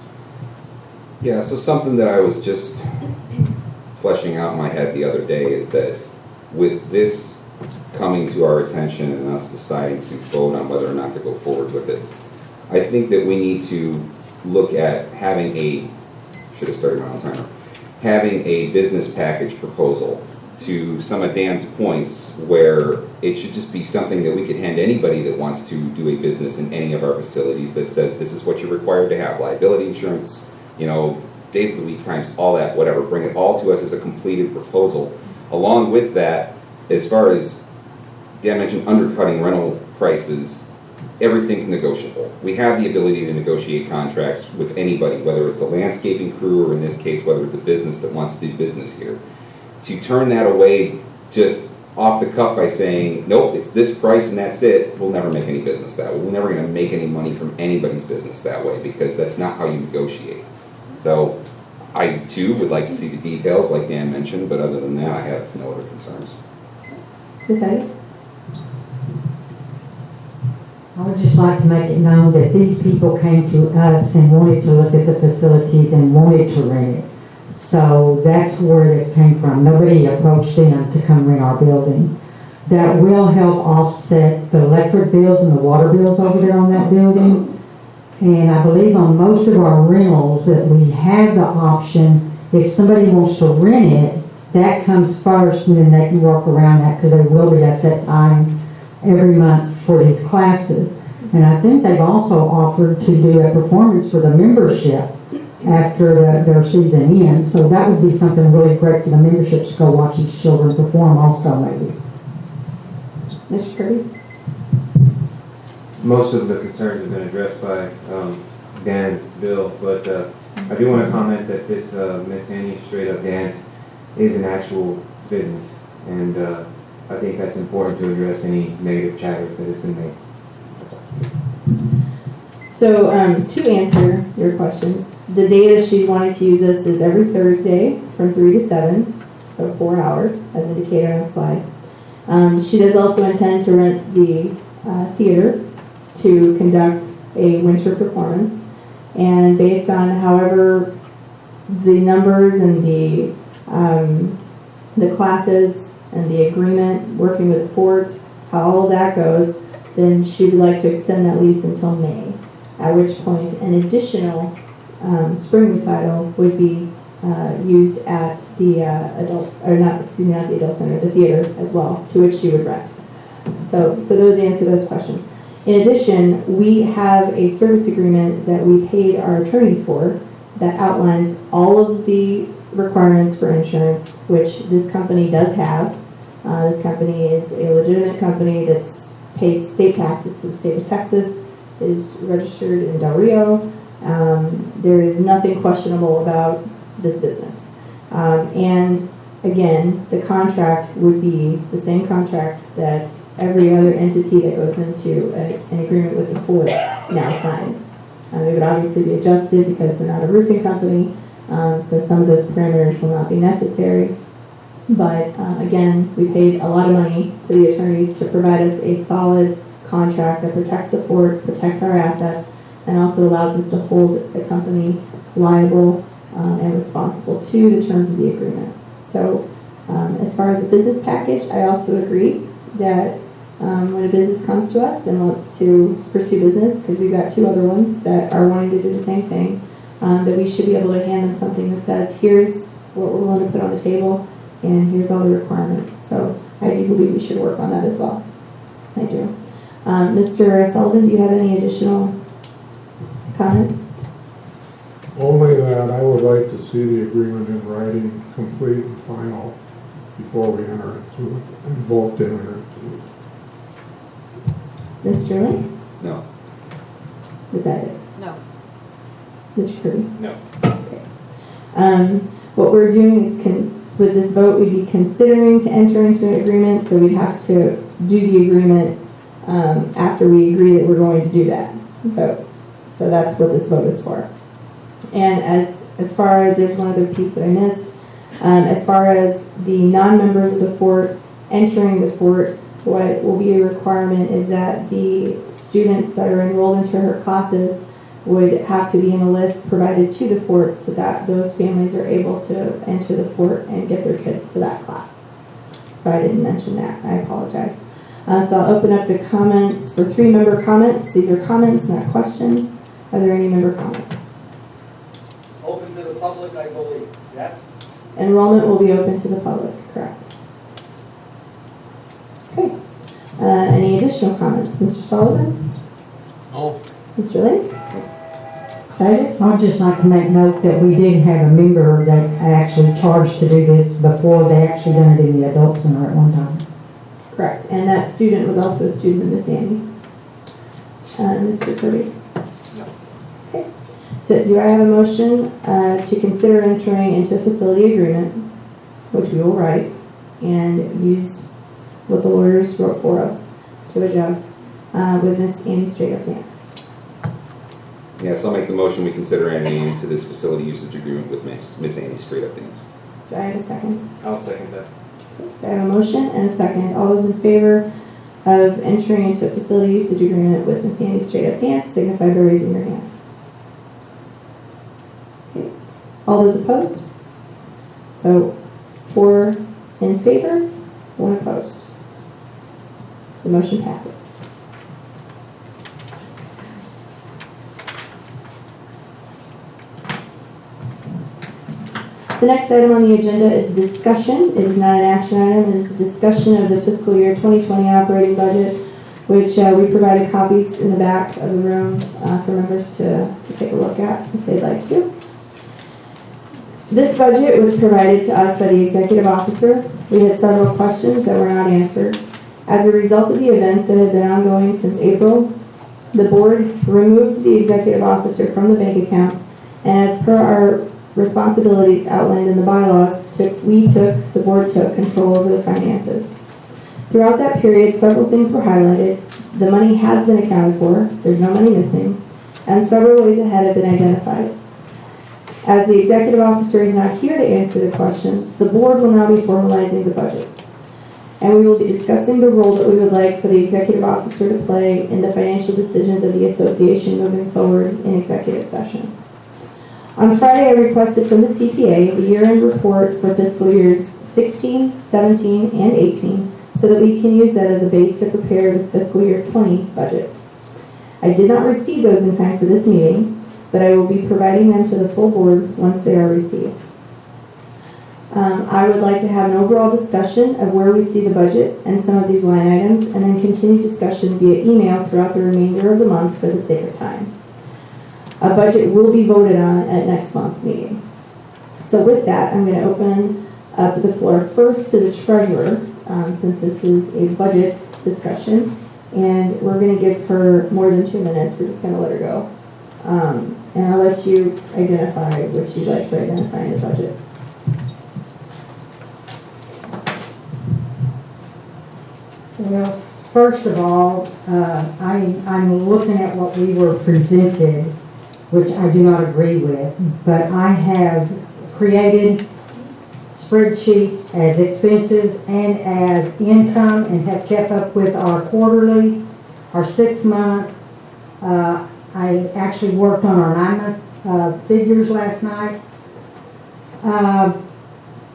Speaker 2: Yeah, so something that I was just fleshing out in my head the other day is that with this coming to our attention and us deciding to vote on whether or not to go forward with it. I think that we need to look at having should have started my own timer, having a business package proposal to some of Dan's points where it should just be something that we could hand anybody that wants to do a business in any of our facilities that says this is what you're required to have, liability insurance, days of the week times, all that, whatever. Bring it all to us as a completed proposal. Along with that, as far as Dan mentioned undercutting rental prices, everything's negotiable. We have the ability to negotiate contracts with anybody, whether it's a landscaping crew or in this case, whether it's a business that wants to do business here. To turn that away just off the cuff by saying, nope, it's this price and that's it, we'll never make any business that way. We're never going to make any money from anybody's business that way because that's not how you negotiate. So I too would like to see the details like Dan mentioned, but other than that, I have no other concerns.
Speaker 3: Ms. Alex?
Speaker 7: I would just like to make it known that these people came to us and wanted to look at the facilities and wanted to rent it. So that's where this came from. Nobody approached them to come rent our building. That will help offset the electric bills and the water bills over there on that building. And I believe on most of our rentals that we have the option, if somebody wants to rent it, that comes first and then they can work around that because there will be a set time every month for these classes. And I think they've also offered to do a performance for the membership after their season ends. So that would be something really great for the memberships to go watch these children perform also maybe.
Speaker 3: Mr. Kirby?
Speaker 4: Most of the concerns have been addressed by Dan and Bill, but I do want to comment that this Miss Annie Straight Up Dance is an actual business, and I think that's important to address any negative chatter that has been made. That's all.
Speaker 3: So to answer your questions, the day that she wanted to use this is every Thursday from 3 to 7, so 4 hours as indicated on the slide. She does also intend to rent the theater to conduct a winter performance, and based on however the numbers and the classes and the agreement working with the fort, how all that goes, then she would like to extend that lease until May, at which point an additional spring recital would be used at the not the adult center, the theater as well, to which she would rent. So those answer those questions. In addition, we have a service agreement that we paid our attorneys for that outlines all of the requirements for insurance, which this company does have. This company is a legitimate company that pays state taxes to the state of Texas, is registered in Del Rio. There is nothing questionable about this business. And again, the contract would be the same contract that every other entity that goes into an agreement with the fort now signs. It would obviously be adjusted because they're not a roofing company, so some of those parameters will not be necessary. But again, we paid a lot of money to the attorneys to provide us a solid contract that protects the fort, protects our assets, and also allows us to hold the company liable and responsible to the terms of the agreement. So as far as the business package, I also agree that when a business comes to us and wants to pursue business, because we've got 2 other ones that are wanting to do the same thing, that we should be able to hand them something that says, here's what we're willing to put on the table, and here's all the requirements. So I do believe we should work on that as well. I do. Mr. Sullivan, do you have any additional comments?
Speaker 5: Only that I would like to see the agreement in writing, complete and final, before we enter into it and vote to enter into it.
Speaker 3: Ms. Sterling?
Speaker 2: No.
Speaker 3: Ms. Addis?
Speaker 13: No.
Speaker 3: Mr. Kirby?
Speaker 4: No.
Speaker 3: Okay. What we're doing is, with this vote, we'd be considering to enter into an agreement, so we'd have to do the agreement after we agree that we're going to do that vote. So that's what this vote is for. And as far as, there's one other piece that I missed, as far as the non-members of the fort entering the fort, what will be a requirement is that the students that are enrolled into her classes would have to be in a list provided to the fort so that those families are able to enter the fort and get their kids to that class. So I didn't mention that. I apologize. So I'll open up the comments for 3 member comments. These are comments, not questions. Are there any member comments?
Speaker 11: Open to the public, I believe. Yes?
Speaker 3: Enrollment will be open to the public, correct? Okay. Any additional comments? Mr. Sullivan?
Speaker 11: No.
Speaker 3: Mr. Lynn? Isaac?
Speaker 7: I'd just like to make note that we did have a member that actually charged to do this before they actually done it in the adult center at one time.
Speaker 3: Correct. And that student was also a student of Miss Annie's. Mr. Kirby?
Speaker 11: No.
Speaker 3: Okay. So do I have a motion to consider entering into a facility agreement, which we will write, and use what the lawyers wrote for us to adjust with Miss Annie Straight Up Dance?
Speaker 2: Yes, I'll make the motion we consider entering into this facility usage agreement with Miss Annie Straight Up Dance.
Speaker 3: Do I have a second?
Speaker 4: I'll second that.
Speaker 3: Okay, so I have a motion and a second. All those in favor of entering into a facility usage agreement with Miss Annie Straight Up Dance signify by raising your hand. Okay. All those opposed? So 4 in favor, 1 opposed. The motion passes. The next item on the agenda is discussion. It is not an action item. It is a discussion of the fiscal year 2020 operating budget, which we provided copies in the back of the room for members to take a look at if they'd like to. This budget was provided to us by the executive officer. We had several questions that were not answered. As a result of the events that had been ongoing since April, the board removed the executive officer from the bank accounts, and as per our responsibilities outlined in the bylaws, the board took control over the finances. Throughout that period, several things were highlighted. The money has been accounted for, there's no money missing, and several ways ahead have been identified. As the executive officer is not here to answer the questions, the board will now be formalizing the budget. And we will be discussing the role that we would like for the executive officer to play in the financial decisions of the association moving forward in executive session. On Friday, I requested from the CPA the year-end report for fiscal years 16, 17, and 18 so that we can use that as a base to prepare the fiscal year 20 budget. I did not receive those in time for this meeting, but I will be providing them to the full board once they are received. I would like to have an overall discussion of where we see the budget and some of these line items, and then continue discussion via email throughout the remainder of the month for the sake of time. A budget will be voted on at next month's meeting. So with that, I'm going to open up the floor first to the treasurer, since this is a budget discussion, and we're going to give her more than 2 minutes. We're just going to let her go. And I'll let you identify what you'd like to identify in the budget.
Speaker 7: Well, first of all, I'm looking at what we were presented, which I do not agree with, but I have created spreadsheets as expenses and as income and have kept up with our quarterly, our 6-month. I actually worked on our 9-month figures last night.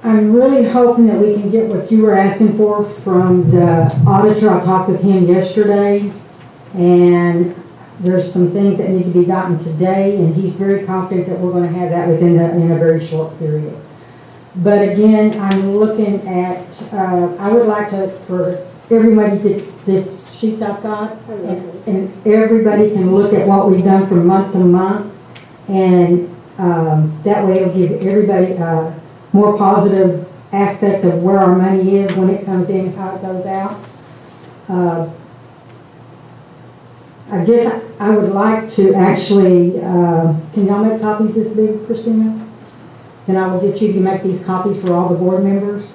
Speaker 7: I'm really hoping that we can get what you were asking for from the auditor. I talked with him yesterday, and there's some things that need to be gotten today, and he's very confident that we're going to have that in a very short period. But again, I'm looking at, I would like to, for everybody to get this sheets I've got, and everybody can look at what we've done from month to month, and that way it'll give everybody a more positive aspect of where our money is when it comes in, how it goes out. I guess I would like to actually, can y'all make copies this big, Christina? Then I will get you to make these copies for all the board members.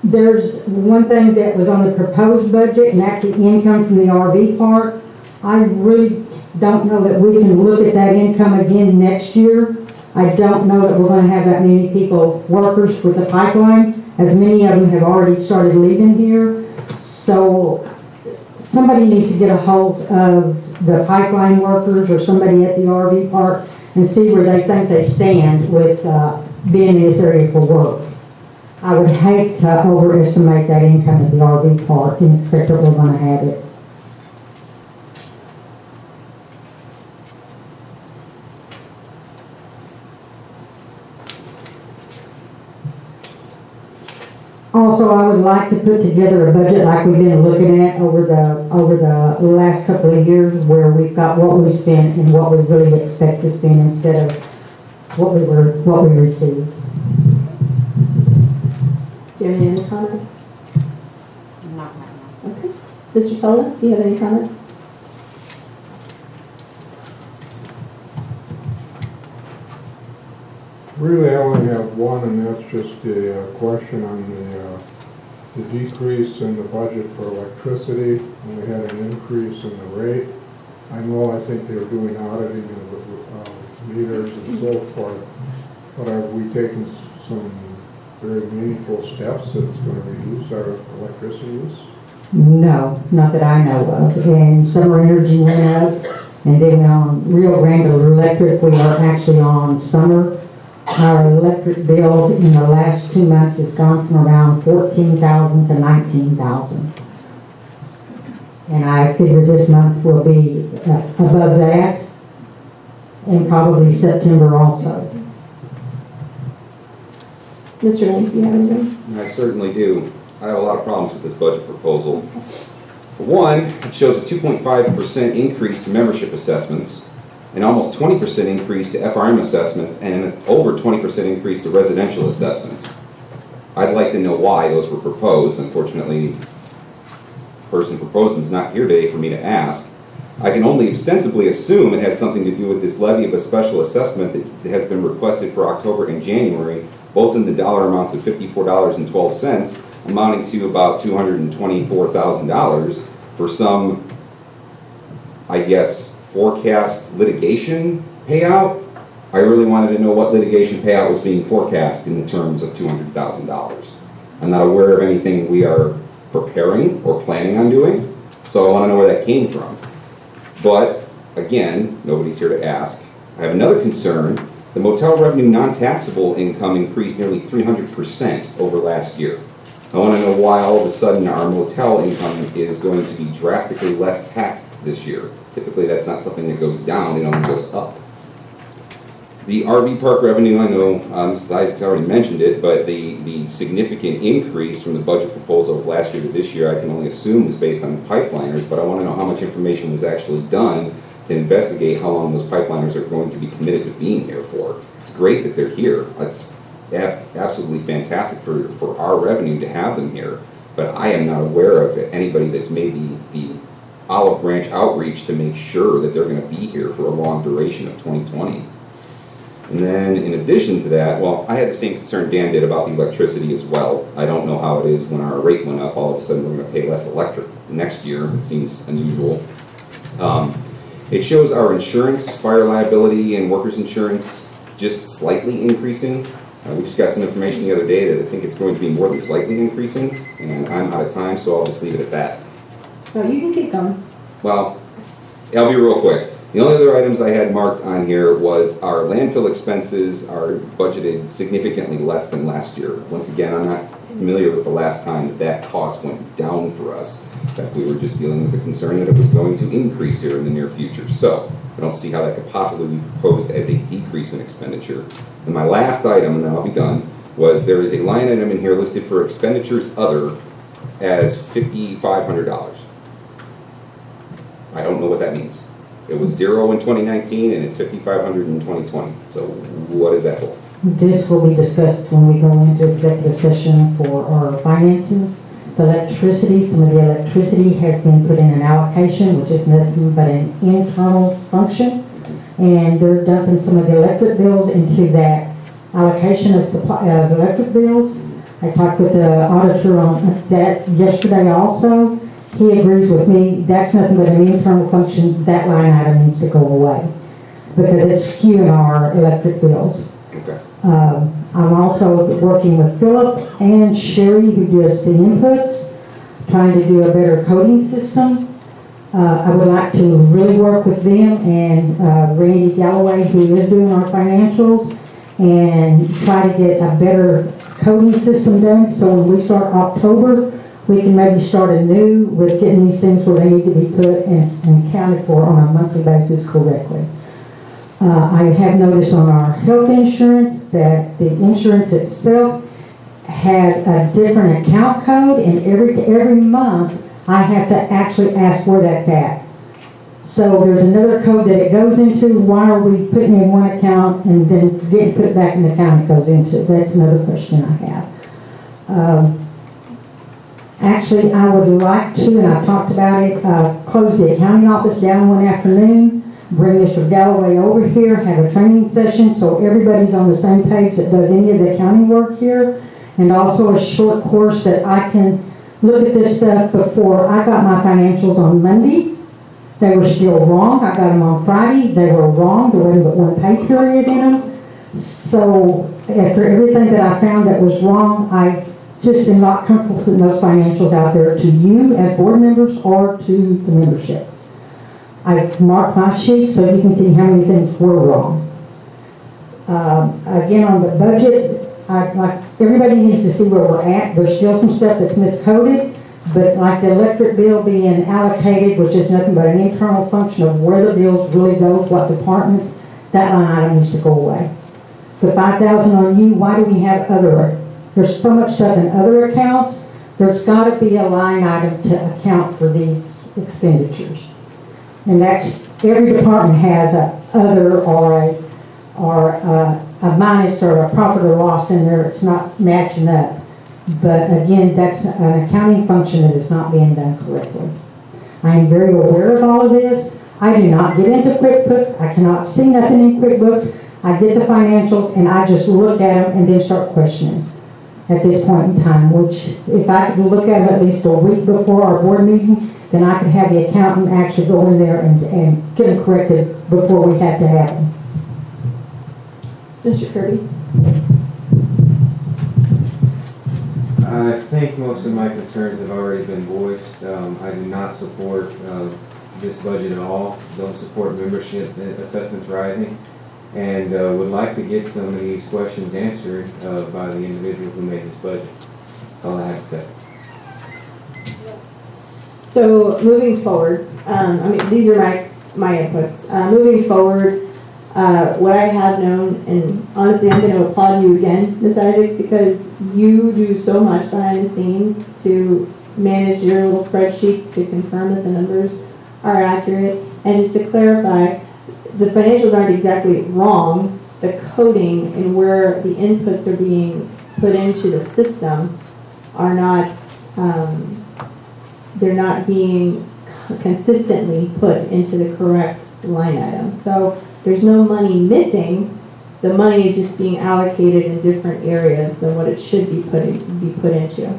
Speaker 7: There's one thing that was on the proposed budget, and that's the income from the RV park. I really don't know that we can look at that income again next year. I don't know that we're going to have that many people, workers with the pipeline, as many of them have already started leaving here. So somebody needs to get a hold of the pipeline workers or somebody at the RV park and see where they think they stand with being in this area for work. I would hate to overestimate that income at the RV park and expect that we're gonna have it. Also, I would like to put together a budget like we've been looking at over the last couple of years, where we've got what we spent and what we really expect to spend instead of what we received.
Speaker 3: Do you have any other comments?
Speaker 13: Not right now.
Speaker 3: Okay. Mr. Sullivan, do you have any comments?
Speaker 5: Really, I only have one, and that's just a question on the decrease in the budget for electricity. And we had an increase in the rate. I know, I think they're doing auditing of meters and so forth, but have we taken some very meaningful steps that's going to reduce our electricity use?
Speaker 7: No, not that I know of. And Summer Energy went up, and then on Rio Grande Electric, we are actually on summer. Our electric bill in the last 2 months has gone from around 14,000 to 19,000. And I figure this month will be above that, and probably September also.
Speaker 3: Mr. Lane, do you have anything?
Speaker 2: I certainly do. I have a lot of problems with this budget proposal. For one, it shows a 2.5% increase to membership assessments, an almost 20% increase to FRM assessments, and an over 20% increase to residential assessments. I'd like to know why those were proposed. Unfortunately, the person proposing is not here today for me to ask. I can only ostensibly assume it has something to do with this levy of a special assessment that has been requested for October and January, both in the dollar amounts of $54.12, amounting to about $224,000 for some, I guess, forecast litigation payout. I really wanted to know what litigation payout was being forecast in the terms of $200,000. I'm not aware of anything we are preparing or planning on doing, so I want to know where that came from. But again, nobody's here to ask. I have another concern. The motel revenue non-taxable income increased nearly 300% over last year. I want to know why all of a sudden our motel income is going to be drastically less taxed this year. Typically that's not something that goes down, it only goes up. The RV park revenue, I know Mrs. Isaac's already mentioned it, but the significant increase from the budget proposal of last year to this year, I can only assume is based on pipeliners, but I want to know how much information was actually done to investigate how long those pipeliners are going to be committed to being here for. It's great that they're here. It's absolutely fantastic for our revenue to have them here, but I am not aware of anybody that's made the olive branch outreach to make sure that they're going to be here for a long duration of 2020. And then in addition to that, well, I had the same concern Dan did about the electricity as well. I don't know how it is when our rate went up, all of a sudden we're going to pay less electric next year. It seems unusual. It shows our insurance, fire liability, and workers' insurance just slightly increasing. We just got some information the other day that I think it's going to be more than slightly increasing, and I'm out of time, so I'll just leave it at that.
Speaker 3: No, you can keep going.
Speaker 2: Well, I'll be real quick. The only other items I had marked on here was our landfill expenses are budgeted significantly less than last year. Once again, I'm not familiar with the last time that cost went down for us. In fact, we were just dealing with the concern that it was going to increase here in the near future. So I don't see how that could possibly be proposed as a decrease in expenditure. And my last item, and then I'll be done, was there is a line item in here listed for expenditures other as $5,500. I don't know what that means. It was 0 in 2019 and it's $5,500 in 2020. So what is that for?
Speaker 7: This will be discussed when we go into executive session for our finances. The electricity, some of the electricity has been put in an allocation, which is nothing but an internal function. And they're dumping some of the electric bills into that allocation of supply of electric bills. I talked with the auditor on that yesterday also. He agrees with me. That's nothing but an internal function. That line item needs to go away because it's skewing our electric bills.
Speaker 2: Okay.
Speaker 7: I'm also working with Philip and Sherry, who does the inputs, trying to do a better coding system. I would like to really work with them and Randy Galloway, who is doing our financials, and try to get a better coding system done, so when we start October, we can maybe start anew with getting these things where they need to be put and accounted for on a monthly basis correctly. I have noticed on our health insurance that the insurance itself has a different account code, and every month I have to actually ask where that's at. So there's another code that it goes into. Why are we putting in one account and then getting put back in the account it goes into? That's another question I have. Actually, I would like to, and I've talked about it, close the accounting office down one afternoon, bring Mr. Galloway over here, have a training session so everybody's on the same page that does any of the accounting work here, and also a short course that I can look at this stuff before. I got my financials on Monday. They were still wrong. I got them on Friday. They were wrong. There wasn't but one pay period in them. So after everything that I found that was wrong, I just am not comfortable putting those financials out there to you as board members or to the membership. I've marked my sheet so you can see how many things were wrong. Again, on the budget, like everybody needs to see where we're at. There's still some stuff that's miscoded, but like the electric bill being allocated, which is nothing but an internal function of where the bills really go, what departments, that line item needs to go away. The $5,000 on you, why do we have other? There's so much stuff in other accounts. There's got to be a line item to account for these expenditures. And that's, every department has a other or a minus or a profit or loss in there. It's not matching up. But again, that's an accounting function that is not being done correctly. I am very aware of all of this. I do not get into QuickBooks. I cannot see nothing in QuickBooks. I get the financials and I just look at them and then start questioning at this point in time, which if I could look at them at least a week before our board meeting, then I could have the accountant actually go in there and get them corrected before we have to have them.
Speaker 3: Mr. Kirby?
Speaker 4: I think most of my concerns have already been voiced. I do not support this budget at all. Don't support membership assessments rising, and would like to get some of these questions answered by the individual who made this budget. That's all I have to say.
Speaker 3: So moving forward, these are my inputs. Moving forward, what I have known, and honestly I'm going to applaud you again, Ms. Isaacs, because you do so much behind the scenes to manage your little spreadsheets to confirm that the numbers are accurate. And just to clarify, the financials aren't exactly wrong. The coding and where the inputs are being put into the system are not, they're not being consistently put into the correct line item. So there's no money missing. The money is just being allocated in different areas than what it should be put into.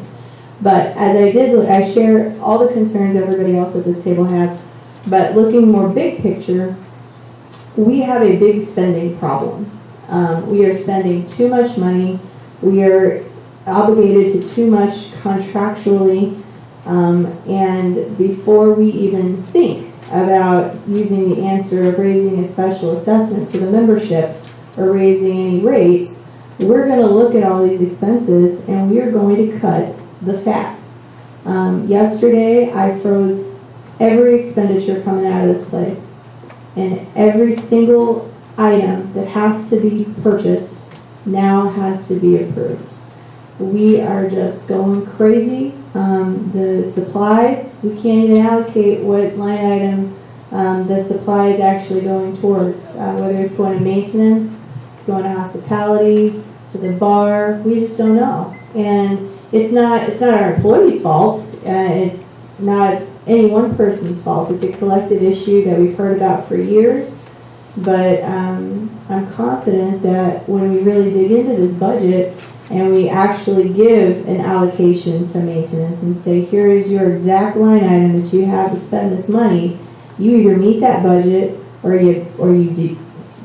Speaker 3: But as I share all the concerns everybody else at this table has, but looking more big picture, we have a big spending problem. We are spending too much money. We are obligated to too much contractually. And before we even think about using the answer of raising a special assessment to the membership or raising any rates, we're going to look at all these expenses and we are going to cut the fat. Yesterday, I froze every expenditure coming out of this place, and every single item that has to be purchased now has to be approved. We are just going crazy. The supplies, we can't even allocate what line item the supply is actually going towards, whether it's going to maintenance, it's going to hospitality, to the bar, we just don't know. And it's not our employees' fault. It's not any one person's fault. It's a collective issue that we've heard about for years. But I'm confident that when we really dig into this budget and we actually give an allocation to maintenance and say, here is your exact line item that you have to spend this money, you either meet that budget or you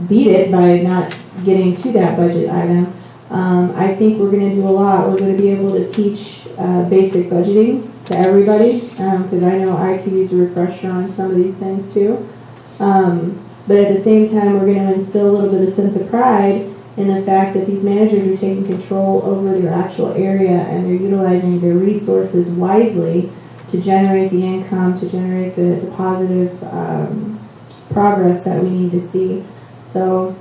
Speaker 3: beat it by not getting to that budget item. I think we're going to do a lot. We're going to be able to teach basic budgeting to everybody, because I know I could use a refresher on some of these things too. But at the same time, we're going to instill a little bit of sense of pride in the fact that these managers are taking control over their actual area and they're utilizing their resources wisely to generate the income, to generate the positive progress that we need to see. So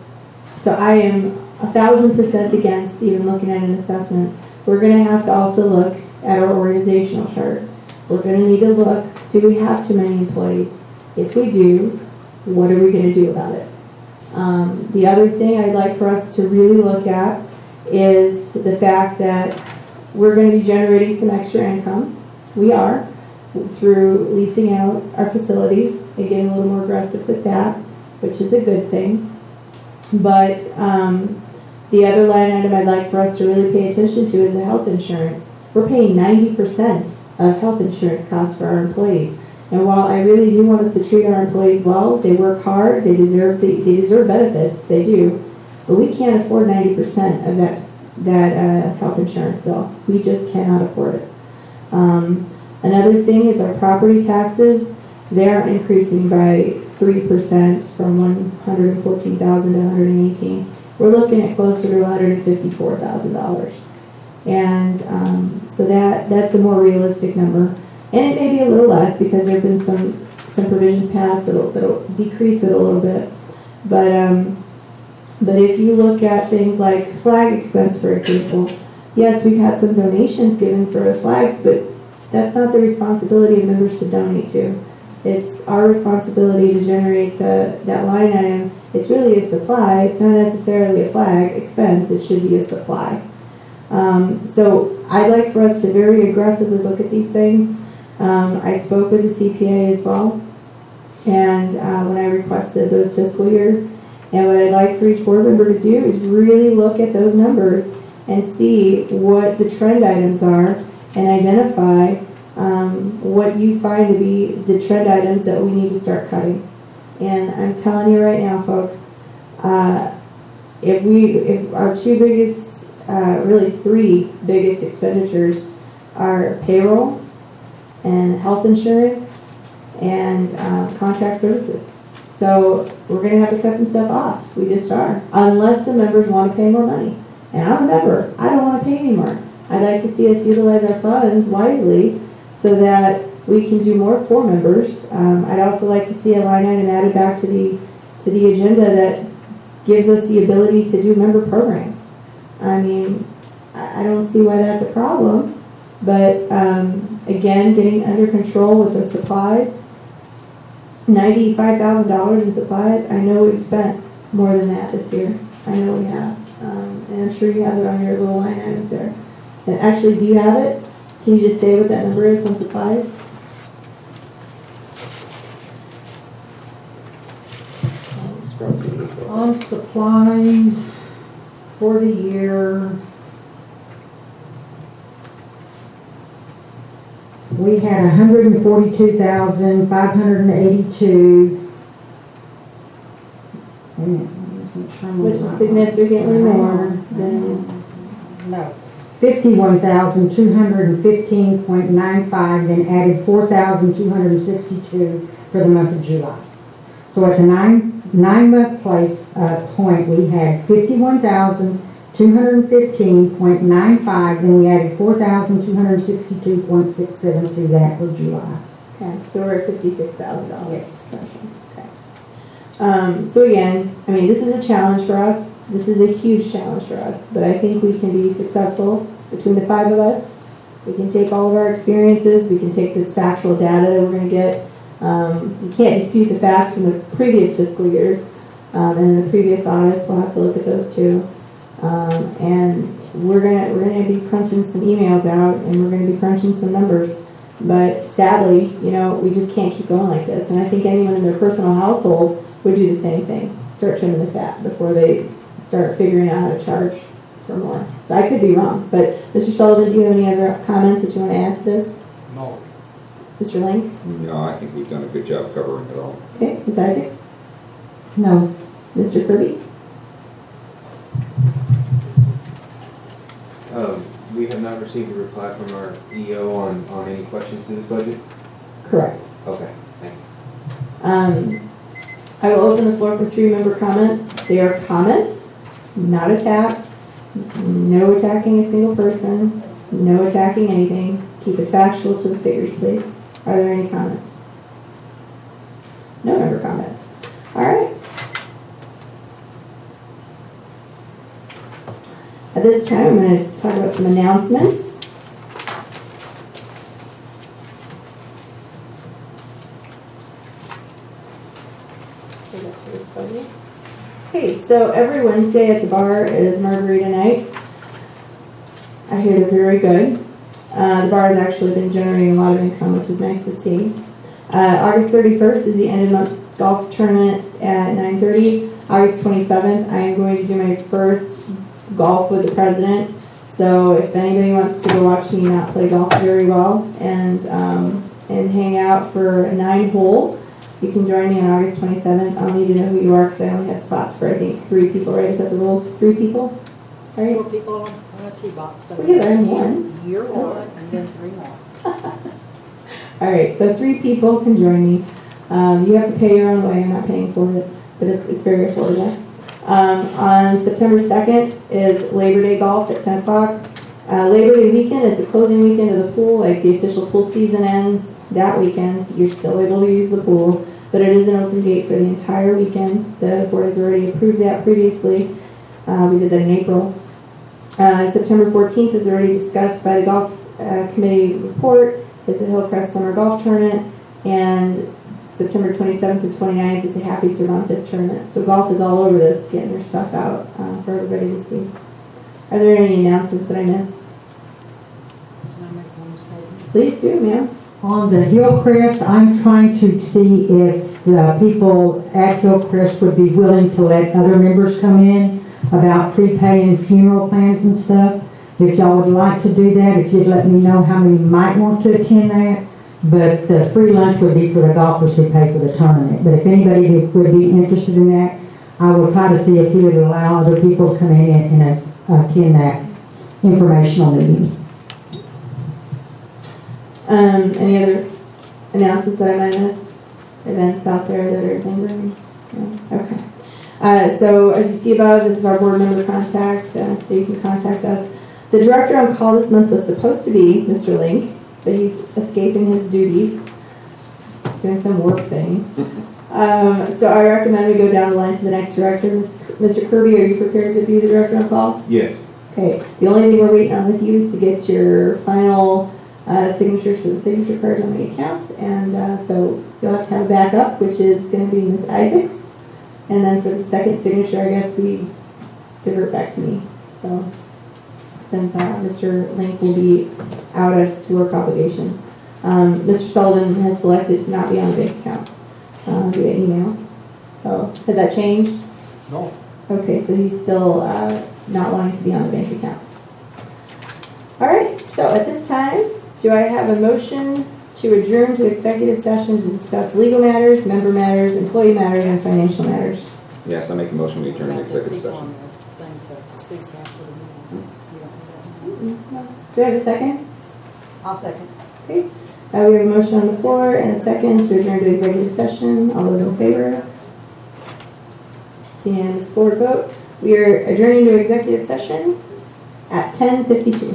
Speaker 3: I am 1,000% against even looking at an assessment. We're going to have to also look at our organizational chart. We're going to need to look, do we have too many employees? If we do, what are we going to do about it? The other thing I'd like for us to really look at is the fact that we're going to be generating some extra income. We are, through leasing out our facilities and getting a little more aggressive with that, which is a good thing. But the other line item I'd like for us to really pay attention to is the health insurance. We're paying 90% of health insurance costs for our employees. And while I really do want us to treat our employees well, they work hard, they deserve benefits, they do. But we can't afford 90% of that health insurance bill. We just cannot afford it. Another thing is our property taxes. They are increasing by 3% from $114,000 to $118,000. We're looking at closer to $154,000. And so that's a more realistic number. And it may be a little less because there have been some provisions passed that'll decrease it a little bit. But if you look at things like flag expense, for example, yes, we've had some donations given for a flag, but that's not the responsibility of members to donate to. It's our responsibility to generate that line item. It's really a supply. It's not necessarily a flag expense. It should be a supply. So I'd like for us to very aggressively look at these things. I spoke with the CPA as well, and when I requested those fiscal years, and what I'd like for each board member to do is really look at those numbers and see what the trend items are and identify what you find to be the trend items that we need to start cutting. And I'm telling you right now, folks, if our two biggest, really three biggest expenditures are payroll and health insurance and contract services. So we're going to have to cut some stuff off. We just are. Unless the members want to pay more money. And I'm a member. I don't want to pay anymore. I'd like to see us utilize our funds wisely so that we can do more for members. I'd also like to see a line item added back to the agenda that gives us the ability to do member programs. I mean, I don't see why that's a problem. But again, getting under control with the supplies, $95,000 in supplies. I know we've spent more than that this year. I know we have. And I'm sure you have it on your little line items there. And actually, do you have it? Can you just say what that number is on supplies?
Speaker 7: On supplies for the year, we had $142,582.
Speaker 3: Which is significantly more than
Speaker 7: No. 51,215.95, then added 4,262 for the month of July. So at the nine-month point, we had 51,215.95, then we added 4,262.67 to that for July.
Speaker 3: okay, so we're at $56,000.
Speaker 7: Yes.
Speaker 3: Okay. So again, I mean, this is a challenge for us. This is a huge challenge for us, but I think we can be successful between the five of us. We can take all of our experiences. We can take this factual data that we're going to get. You can't dispute the facts from the previous fiscal years and the previous audits. We'll have to look at those too. And we're gonna be crunching some emails out, and we're going to be crunching some numbers. But sadly, we just can't keep going like this. And I think anyone in their personal household would do the same thing. Start trimming the fat before they start figuring out how to charge for more. So I could be wrong. But Mr. Sullivan, do you have any other comments that you want to add to this?
Speaker 11: No.
Speaker 3: Mr. Link?
Speaker 2: No, I think we've done a good job covering it all.
Speaker 3: Okay. Ms. Isaacs?
Speaker 7: No.
Speaker 3: Mr. Kirby?
Speaker 4: We have not received a reply from our EO on any questions to this budget?
Speaker 3: Correct.
Speaker 4: Okay, thank you.
Speaker 3: I will open the floor for 3 member comments. They are comments. not attacks, no attacking a single person, no attacking anything. Keep it factual to the figures, please. Are there any comments? No member comments. All right. At this time, I'm going to talk about some announcements. Okay, so every Wednesday at the bar is margarita night. I hear they're very good. The bar has actually been generating a lot of income, which is nice to see. August 31st is the end of month golf tournament at 9:30. August 27th, I am going to do my first golf with the president. So if anybody wants to go watch me not play golf very well and hang out for 9 holes, you can join me on August 27th. I'll need to know who you are because I only have spots for, I think, 3 people, right? Is that the rules? 3 people? Right?
Speaker 13: 4 people on a tee box. So
Speaker 3: Well, yeah, I'm one.
Speaker 13: You're one, and then 3 more.
Speaker 3: All right, so 3 people can join me. You have to pay your own way. I'm not paying for it, but it's very affordable. On September 2nd is Labor Day golf at 10 o'clock. Labor Day weekend is the closing weekend of the pool. Like the official pool season ends that weekend. You're still able to use the pool, but it is an open gate for the entire weekend. The board has already approved that previously. We did that in April. September 14th is already discussed by the golf committee report. Is the Hillcrest Summer Golf Tournament, and September 27th and 29th is the Happy Cervantes Tournament. So golf is all over this, getting their stuff out for everybody to see. Are there any announcements that I missed?
Speaker 13: Can I make one statement?
Speaker 3: Please do, ma'am.
Speaker 7: On the Hillcrest, I'm trying to see if the people at Hillcrest would be willing to let other members come in about prepaying funeral plans and stuff. If y'all would like to do that, if you'd let me know how many might want to attend that. But the free lunch would be for the golfers who pay for the tournament. But if anybody would be interested in that, I will try to see if he would allow other people to come in and attend that informational meeting.
Speaker 3: Any other announcements that I might have missed? Events out there that are lingering? No? Okay. So as you see above, this is our board member contact, so you can contact us. The director on call this month was supposed to be Mr. Link, but he's escaping his duties, doing some work thing. So I recommend we go down the line to the next director. Mr. Kirby, are you prepared to be the director on call?
Speaker 4: Yes.
Speaker 3: Okay. The only thing we're waiting on with you is to get your final signatures for the signature cards on the account. And so you'll have to have a backup, which is going to be Ms. Isaacs. And then for the second signature, I guess we divert back to me. So since Mr. Link will be out as to work obligations. Mr. Sullivan has selected to not be on the bank accounts via email. So has that changed?
Speaker 5: No.
Speaker 3: Okay, so he's still not wanting to be on the bank accounts. All right, so at this time, do I have a motion to adjourn to executive session to discuss legal matters, member matters, employee matters, and financial matters?
Speaker 2: Yes, I make a motion to adjourn to executive session.
Speaker 3: Do I have a second?
Speaker 13: I'll second.
Speaker 3: Okay. We have a motion on the floor and a second to adjourn to executive session. All those in favor? It's unanimous board vote. We are adjourning to executive session at 10:52.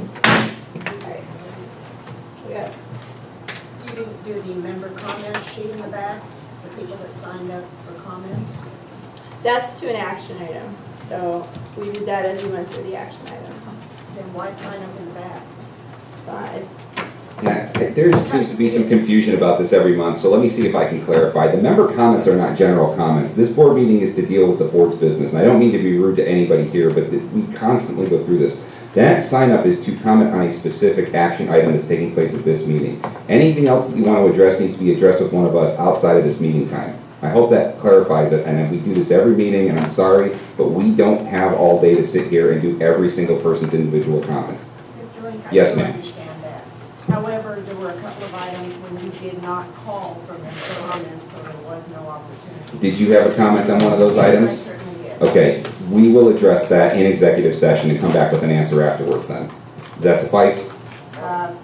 Speaker 10: You didn't do the member comment sheet in the back, the people that signed up for comments?
Speaker 3: That's to an action item. So we did that as we went through the action items.
Speaker 10: Then why sign up in the back?
Speaker 2: Yeah, there seems to be some confusion about this every month, so let me see if I can clarify. The member comments are not general comments. This board meeting is to deal with the board's business, and I don't mean to be rude to anybody here, but we constantly go through this. That sign up is to comment on a specific action item that's taking place at this meeting. Anything else that you want to address needs to be addressed with one of us outside of this meeting time. I hope that clarifies it, and then we do this every meeting, and I'm sorry, but we don't have all day to sit here and do every single person's individual comments.
Speaker 10: Mr. Link, I
Speaker 2: Yes,
Speaker 10: do
Speaker 2: ma'am.
Speaker 10: understand that. However, there were a couple of items when you did not call for member comments, so there was no opportunity.
Speaker 2: Did you have a comment on one of those
Speaker 10: Yes, I
Speaker 2: items?
Speaker 10: certainly did.
Speaker 2: Okay, we will address that in executive session and come back with an answer afterwards then. Does that suffice?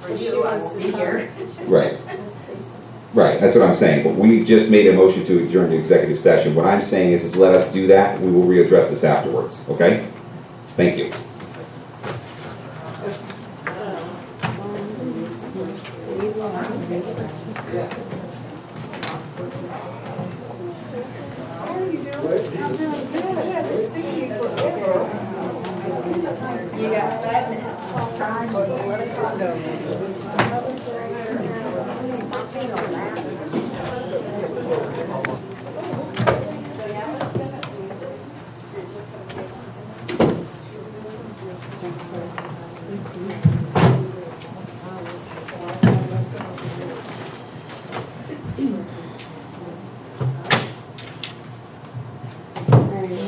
Speaker 10: For you, I will be here.
Speaker 2: Right. Right, that's what I'm saying, but we just made a motion to adjourn to executive session. What I'm saying is let us do that, we will readdress this afterwards, okay? Thank you.
Speaker 1: You got 5 minutes.
Speaker 3: Are you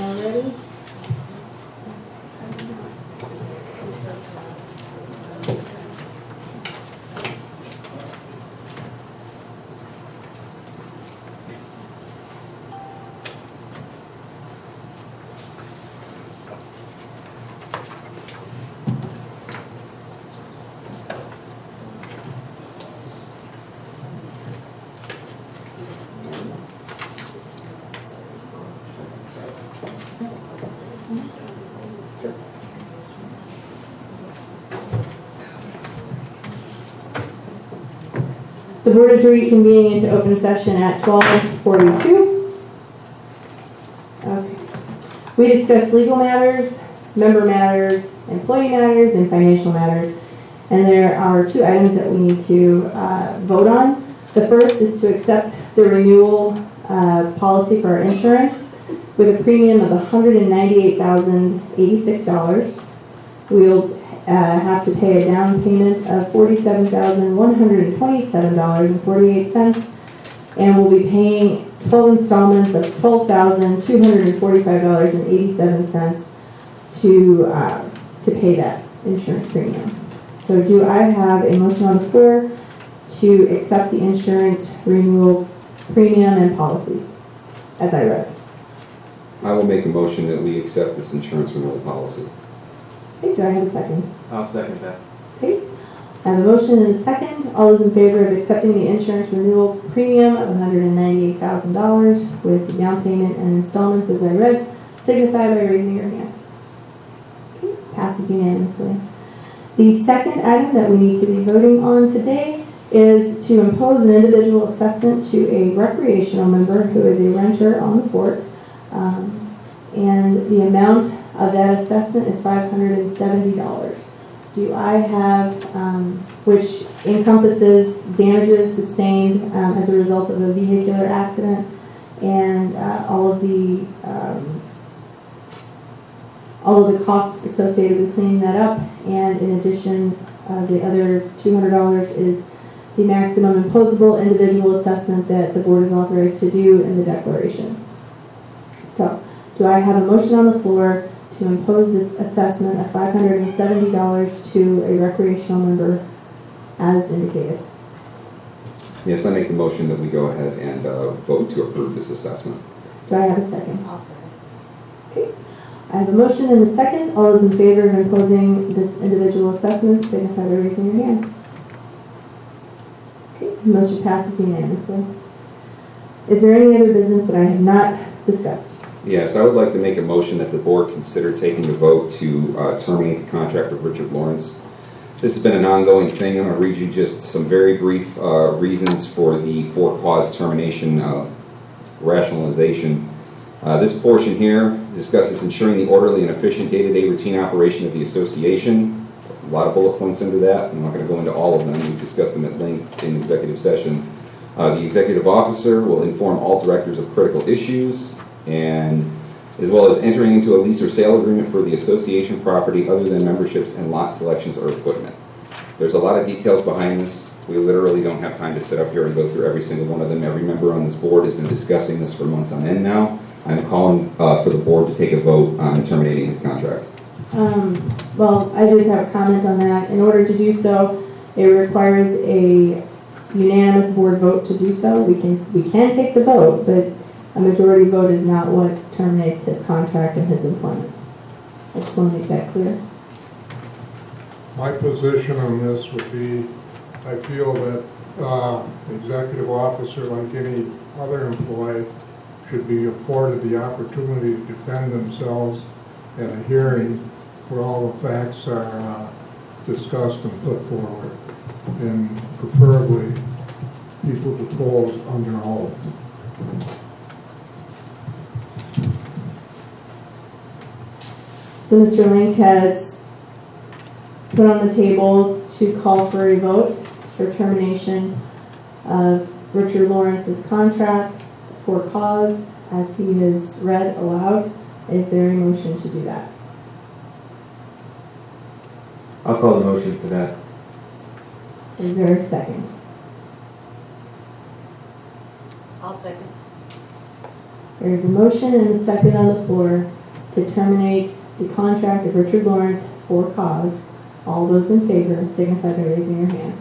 Speaker 3: all ready? The board is reconvening into open session at 12:42. Okay. We discussed legal matters, member matters, employee matters, and financial matters. And there are 2 items that we need to vote on. The first is to accept the renewal policy for our insurance with a premium of $198,086. We'll have to pay a down payment of $47,127.48, and we'll be paying 12 installments of $12,245.87 to pay that insurance premium. So do I have a motion on the floor to accept the insurance renewal premium and policies as I read?
Speaker 2: I will make a motion that we accept this insurance renewal policy.
Speaker 3: Okay, do I have a second?
Speaker 4: I'll second that.
Speaker 3: Okay, I have a motion and a second. All those in favor of accepting the insurance renewal premium of $198,000 with the down payment and installments as I read, signify by raising your hand. Okay, passes unanimously. The second item that we need to be voting on today is to impose an individual assessment to a recreational member who is a renter on the fort. And the amount of that assessment is $570. Do I have, which encompasses damages sustained as a result of a vehicular accident and all of the costs associated with cleaning that up. And in addition, the other $200 is the maximum imposable individual assessment that the board is authorized to do in the declarations. So, do I have a motion on the floor to impose this assessment of $570 to a recreational member as indicated?
Speaker 2: Yes, I make the motion that we go ahead and vote to approve this assessment.
Speaker 3: Do I have a second?
Speaker 13: I'll second.
Speaker 3: Okay. I have a motion and a second. All those in favor of imposing this individual assessment, signify by raising your hand. Okay, the motion passes unanimously. Is there any other business that I have not discussed?
Speaker 2: Yes, I would like to make a motion that the board consider taking a vote to terminate the contract of Richard Lawrence. This has been an ongoing thing. I'm going to read you just some very brief reasons for the for-cause termination rationalization. This portion here discusses ensuring the orderly and efficient day-to-day routine operation of the association. A lot of bullet points under that. I'm not going to go into all of them. We've discussed them at length in executive session. The executive officer will inform all directors of critical issues, and as well as entering into a lease or sale agreement for the association property other than memberships and lot selections or equipment. There's a lot of details behind this. We literally don't have time to sit up here and go through every single one of them. Every member on this board has been discussing this for months on end now. I'm calling for the board to take a vote on terminating his contract.
Speaker 3: Well, I just have a comment on that. In order to do so, it requires a unanimous board vote to do so. We can take the vote, but a majority vote is not what terminates his contract and his employment. I just want to make that clear.
Speaker 5: My position on this would be, I feel that the executive officer, like any other employee, should be afforded the opportunity to defend themselves at a hearing where all the facts are discussed and put forward, and preferably people deposed under oath.
Speaker 3: So Mr. Link has put on the table to call for a vote for termination of Richard Lawrence's contract for cause, as he is read aloud. Is there a motion to do that?
Speaker 4: I'll call the motion for that.
Speaker 3: Is there a second?
Speaker 13: I'll second.
Speaker 3: There is a motion and a second on the floor to terminate the contract of Richard Lawrence for cause. All those in favor signify by raising your hand.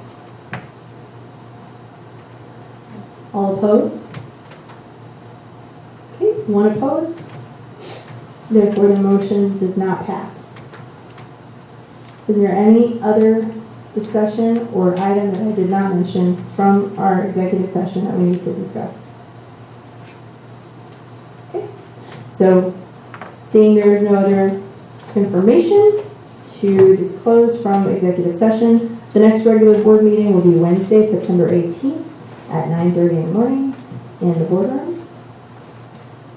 Speaker 3: All opposed? Okay, one opposed. Therefore, the motion does not pass. Is there any other discussion or item that I did not mention from our executive session that we need to discuss? Okay, so seeing there is no other information to disclose from executive session, the next regular board meeting will be Wednesday, September 18th at 9:30 in the morning in the boardroom.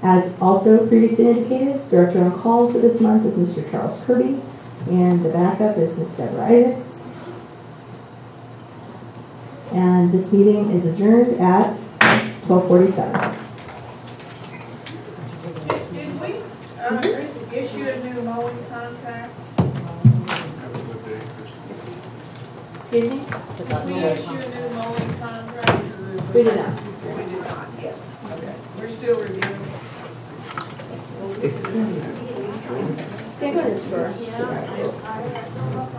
Speaker 3: As also previously indicated, director on call for this month is Mr. Charles Kirby, and the backup is Ms. Deborah Isaacs. And this meeting is adjourned at 12:47.
Speaker 10: Did we issue a new mowing contract?
Speaker 3: Excuse me?
Speaker 10: Did we issue a new mowing contract? Or
Speaker 3: We did not.
Speaker 10: We did not yet. Okay. We're still reviewing.
Speaker 3: Can't go to the store.
Speaker 10: Yeah.